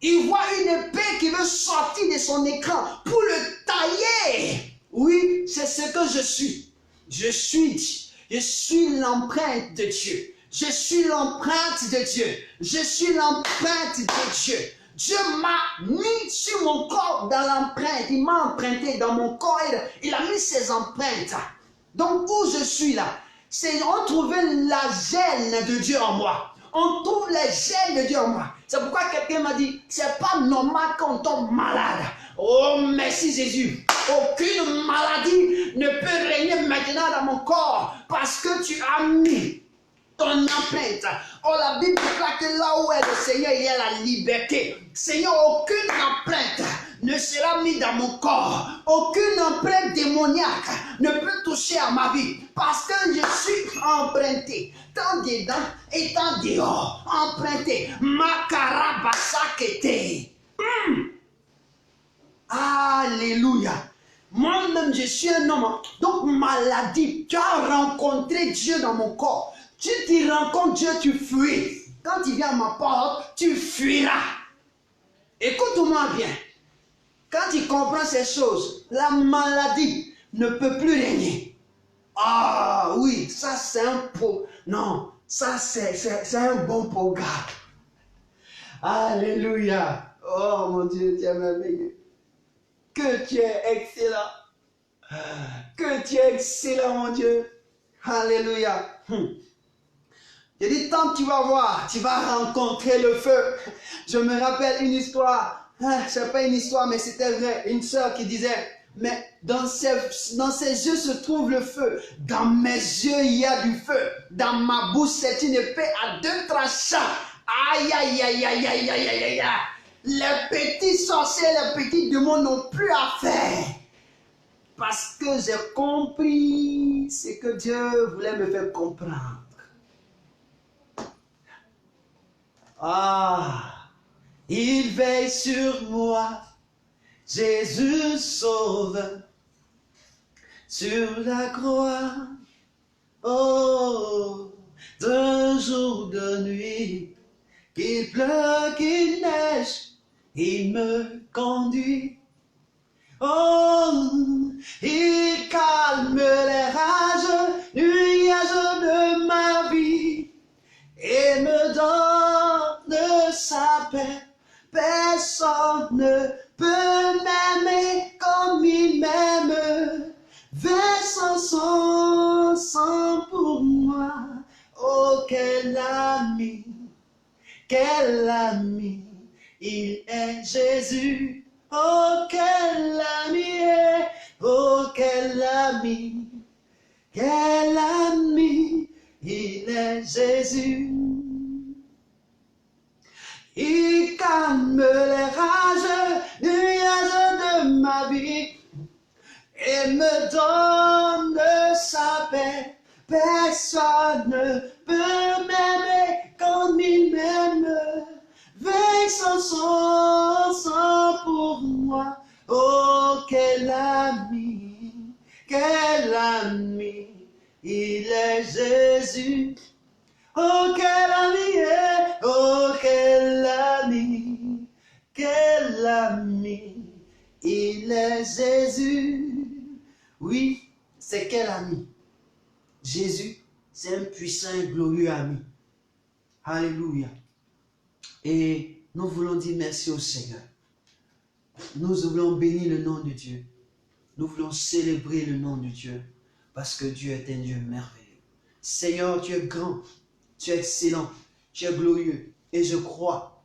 Il voit une épée qui veut sortir de son écran pour le tailler. Oui, c'est ce que je suis. Je suis l'empreinte de Dieu. Je suis l'empreinte de Dieu. Je suis l'empreinte de Dieu. Dieu m'a mis sur mon corps dans l'empreinte. Il m'a emprunté dans mon corps. Il a mis ses empreintes. Donc, où je suis là, c'est on trouvait la gêne de Dieu en moi. On trouve les gènes de Dieu en moi. C'est pourquoi quelqu'un m'a dit, c'est pas normal qu'on tombe malade. Oh, merci Jésus. Aucune maladie ne peut régner maintenant dans mon corps parce que tu as mis ton empreinte. Oh, la Bible déclare que là où est le Seigneur, il y a la liberté. Seigneur, aucune empreinte ne sera mise dans mon corps. Aucune empreinte démoniaque ne peut toucher à ma vie parce que je suis emprunté. Tant dedans et tant dehors. Emprunté. Makarabasakete. Alléluia. Moi-même, je suis un homme. Donc, maladie. Tu as rencontré Dieu dans mon corps. Tu t'y rencontres Dieu, tu fuis. Quand il vient à ma porte, tu fuiras. Écoute-moi bien. Quand il comprend ces choses, la maladie ne peut plus régner. Ah oui, ça c'est un pot. Non, ça c'est un bon programme. Alléluia. Oh mon Dieu, tu es merveilleux. Que tu es excellent. Que tu es excellent, mon Dieu. Alléluia. Je dis, tant que tu vas voir, tu vas rencontrer le feu. Je me rappelle une histoire. C'est pas une histoire, mais c'était vrai. Une sœur qui disait, mais dans ses yeux se trouve le feu. Dans mes yeux, il y a du feu. Dans ma bouche, c'est une épée à 2 tranchants. Aïe, aïe, aïe, aïe, aïe, aïe, aïe, aïe. Les petits sorciers, les petits démons n'ont plus à faire. Parce que j'ai compris ce que Dieu voulait me faire comprendre. Ah, il veille sur moi, Jésus sauve, sur la croix, oh, de jour, de nuit, qu'il pleut, qu'il neige, il me conduit. Oh, il calme les rages, nuages de ma vie, et me donne sa paix. Personne ne peut m'aimer comme il m'aime. Versant son sang pour moi. Oh, quel ami, il est Jésus. Oh, quel ami, oh, quel ami, il est Jésus. Il calme les rages, nuages de ma vie et me donne sa paix. Personne ne peut m'aimer comme il m'aime. Versant son sang pour moi. Oh, quel ami, il est Jésus. Oh, quel ami, oh, quel ami, il est Jésus. Oui, c'est quel ami? Jésus, c'est un puissant et glorieux ami. Alléluia. Et nous voulons dire merci au Seigneur. Nous voulons bénir le nom de Dieu. Nous voulons célébrer le nom de Dieu. Parce que Dieu est un Dieu merveilleux. Seigneur, tu es grand. Tu es excellent, tu es glorieux. Et je crois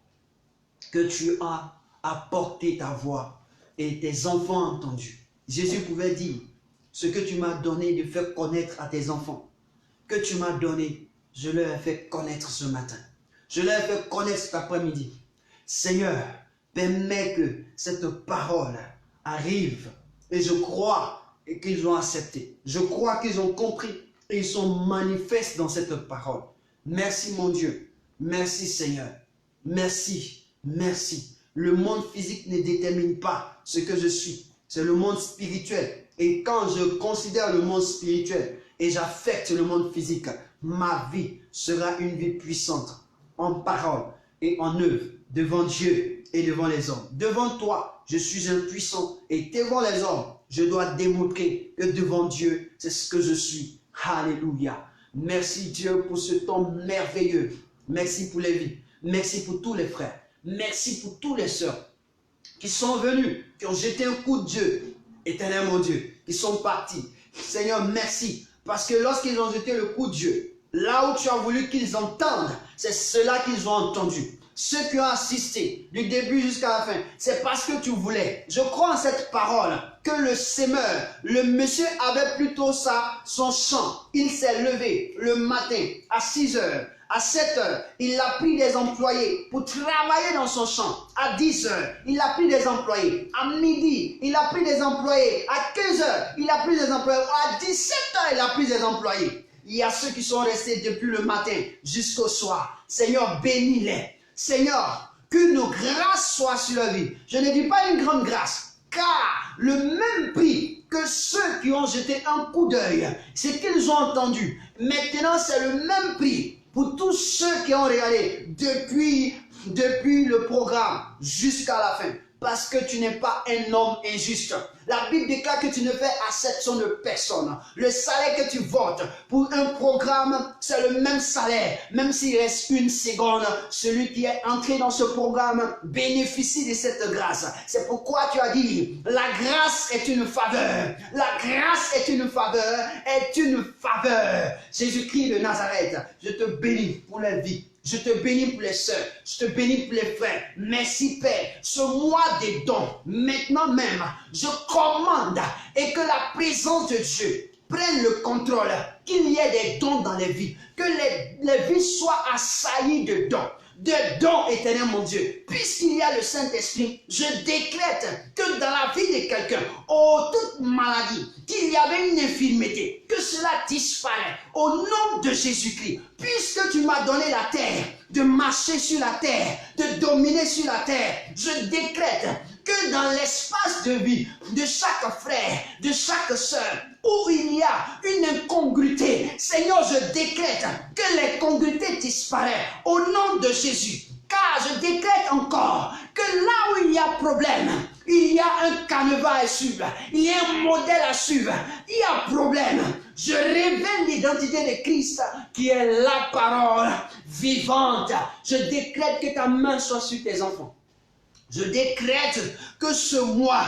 que tu as apporté ta voix et tes enfants ont entendu. Jésus pouvait dire, ce que tu m'as donné de faire connaître à tes enfants, que tu m'as donné, je leur ai fait connaître ce matin. Je leur ai fait connaître cet après-midi. Seigneur, permets que cette parole arrive. Et je crois qu'ils ont accepté. Je crois qu'ils ont compris et ils sont manifestes dans cette parole. Merci mon Dieu, merci Seigneur, merci, merci. Le monde physique ne détermine pas ce que je suis, c'est le monde spirituel. Et quand je considère le monde spirituel et j'affecte le monde physique, ma vie sera une vie puissante en parole et en œuvre devant Dieu et devant les hommes. Devant toi, je suis impuissant et devant les hommes, je dois démontrer que devant Dieu, c'est ce que je suis. Alléluia. Merci Dieu pour ce temps merveilleux. Merci pour les vies. Merci pour tous les frères. Merci pour tous les sœurs qui sont venus, qui ont jeté un coup de Dieu, éternel mon Dieu, qui sont partis. Seigneur, merci, parce que lorsqu'ils ont jeté le coup de Dieu, là où tu as voulu qu'ils entendent, c'est cela qu'ils ont entendu. Ceux qui ont assisté du début jusqu'à la fin, c'est parce que tu voulais. Je crois en cette parole que le semeur, le monsieur avait plutôt son champ. Il s'est levé le matin à 6 heures. À 7 heures, il a pris des employés pour travailler dans son champ. À 10 heures, il a pris des employés. À midi, il a pris des employés. À 15 heures, il a pris des employés. À 17 heures, il a pris des employés. Il y a ceux qui sont restés depuis le matin jusqu'au soir. Seigneur, bénis-les. Seigneur, qu'une grâce soit sur leur vie. Je ne dis pas une grande grâce, car le même prix que ceux qui ont jeté un coup d'œil, c'est qu'ils ont entendu. Maintenant, c'est le même prix pour tous ceux qui ont regardé depuis le programme jusqu'à la fin. Parce que tu n'es pas un homme injuste. La Bible déclare que tu ne fais acception de personne. Le salaire que tu votes pour un programme, c'est le même salaire. Même s'il reste une seconde, celui qui est entré dans ce programme bénéficie de cette grâce. C'est pourquoi tu as dit, la grâce est une faveur. La grâce est une faveur, est une faveur. Jésus-Christ de Nazareth, je te bénis pour la vie. Je te bénis pour les sœurs, je te bénis pour les frères. Merci Père, ce mois des dons, maintenant même, je commande et que la présence de Dieu prenne le contrôle, qu'il y ait des dons dans les vies, que les vies soient assaillies de dons. De dons, éternel mon Dieu. Puisqu'il y a le Saint-Esprit, je décrète que dans la vie de quelqu'un, toute maladie, qu'il y avait une infirmité, que cela disparaît au nom de Jésus-Christ. Puisque tu m'as donné la terre, de marcher sur la terre, de dominer sur la terre, je décrète que dans l'espace de vie de chaque frère, de chaque sœur, où il y a une incongruité, Seigneur, je décrète que l'incongruité disparaît au nom de Jésus. Car je décrète encore que là où il y a problème, il y a un canevas à suivre, il y a un modèle à suivre, il y a problème. Je révèle l'identité de Christ qui est la parole vivante. Je décrète que ta main soit sur tes enfants. Je décrète que ce mois,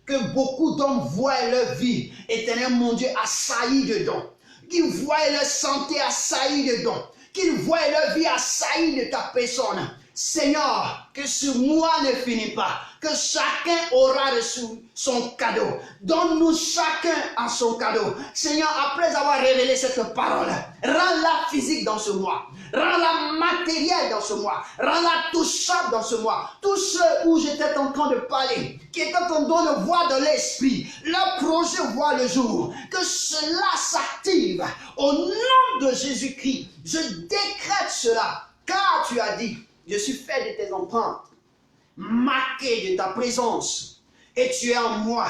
que beaucoup d'hommes voient leur vie, éternel mon Dieu, assaillie de dons. Qu'ils voient leur santé assaillie de dons. Qu'ils voient leur vie assaillie de ta personne. Seigneur, que ce mois ne finit pas, que chacun aura reçu son cadeau. Donne-nous chacun à son cadeau. Seigneur, après avoir révélé cette parole, rends-la physique dans ce mois, rends-la matérielle dans ce mois, rends-la touchable dans ce mois. Tous ceux où j'étais en train de parler, qui étaient en train de voir de l'esprit, leur projet voit le jour, que cela s'active au nom de Jésus-Christ. Je décrète cela, car tu as dit, je suis fait de tes empreintes, marqué de ta présence, et tu es en moi,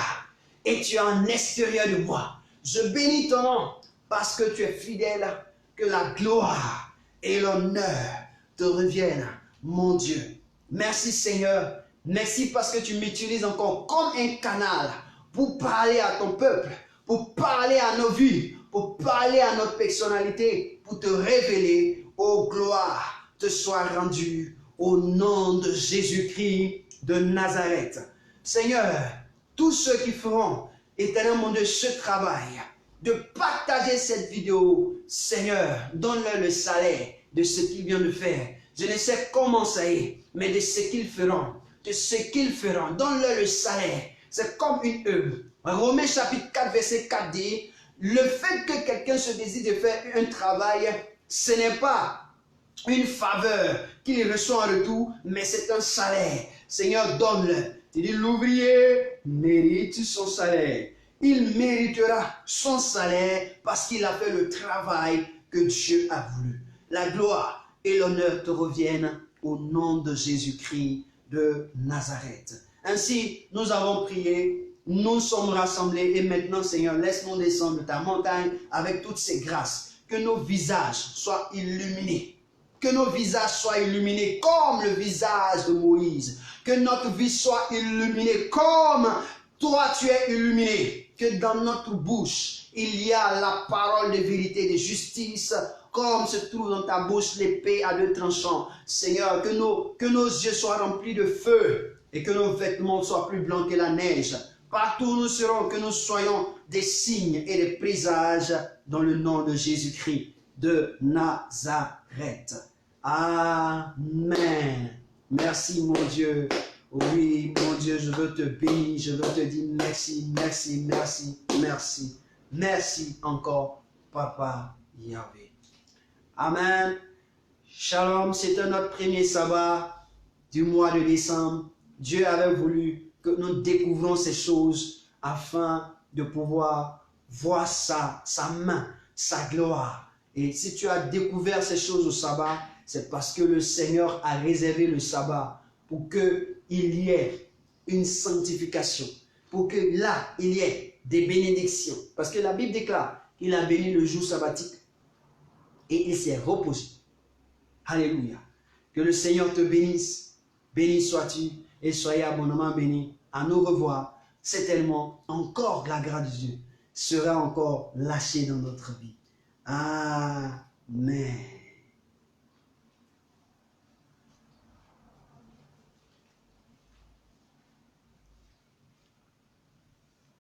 et tu es en extérieur de moi. Je bénis ton nom, parce que tu es fidèle, que la gloire et l'honneur te reviennent, mon Dieu. Merci Seigneur, merci parce que tu m'utilises encore comme un canal pour parler à ton peuple, pour parler à nos vies, pour parler à notre personnalité, pour te révéler, ô gloire, te soit rendue au nom de Jésus-Christ de Nazareth. Seigneur, tous ceux qui feront, éternel mon Dieu, ce travail, de partager cette vidéo, Seigneur, donne-leur le salaire de ce qu'ils viennent de faire. Je ne sais comment ça est, mais de ce qu'ils feront, donne-leur le salaire. C'est comme une œuvre. Romains chapitre 4, verset 4 dit, le fait que quelqu'un se désire de faire un travail, ce n'est pas une faveur qu'il reçoit en retour, mais c'est un salaire. Seigneur, donne-le. Tu dis, l'ouvrier mérite son salaire. Il méritera son salaire parce qu'il a fait le travail que Dieu a voulu. La gloire et l'honneur te reviennent au nom de Jésus-Christ de Nazareth. Ainsi, nous avons prié, nous sommes rassemblés et maintenant, Seigneur, laisse-nous descendre de ta montagne avec toutes ces grâces. Que nos visages soient illuminés. Que nos visages soient illuminés comme le visage de Moïse. Que notre vie soit illuminée comme toi tu es illuminé. Que dans notre bouche, il y a la parole de vérité, de justice. comme se trouve dans ta bouche l'épée à deux tranchants. Seigneur, que nos yeux soient remplis de feu et que nos vêtements soient plus blancs que la neige. Partout où nous serons, que nous soyons des signes et des présages dans le nom de Jésus-Christ de Nazareth. Amen. Merci mon Dieu. Oui, mon Dieu, je veux te bénir, je veux te dire merci, merci, merci, merci. Merci encore, Papa Yahweh. Amen. Shalom, c'était notre premier sabbat du mois de décembre. Dieu avait voulu que nous découvrons ces choses afin de pouvoir voir sa main, sa gloire. Et si tu as découvert ces choses au sabbat, c'est parce que le Seigneur a réservé le sabbat pour qu'il y ait une sanctification, pour que là, il y ait des bénédictions. Parce que la Bible déclare qu'il a béni le jour sabbatique et il s'est reposé. Alléluia. Que le Seigneur te bénisse. Béni sois-tu et soyez abondamment bénis. À nous revoir. Certainement, encore la grâce de Dieu sera encore lâchée dans notre vie. Amen.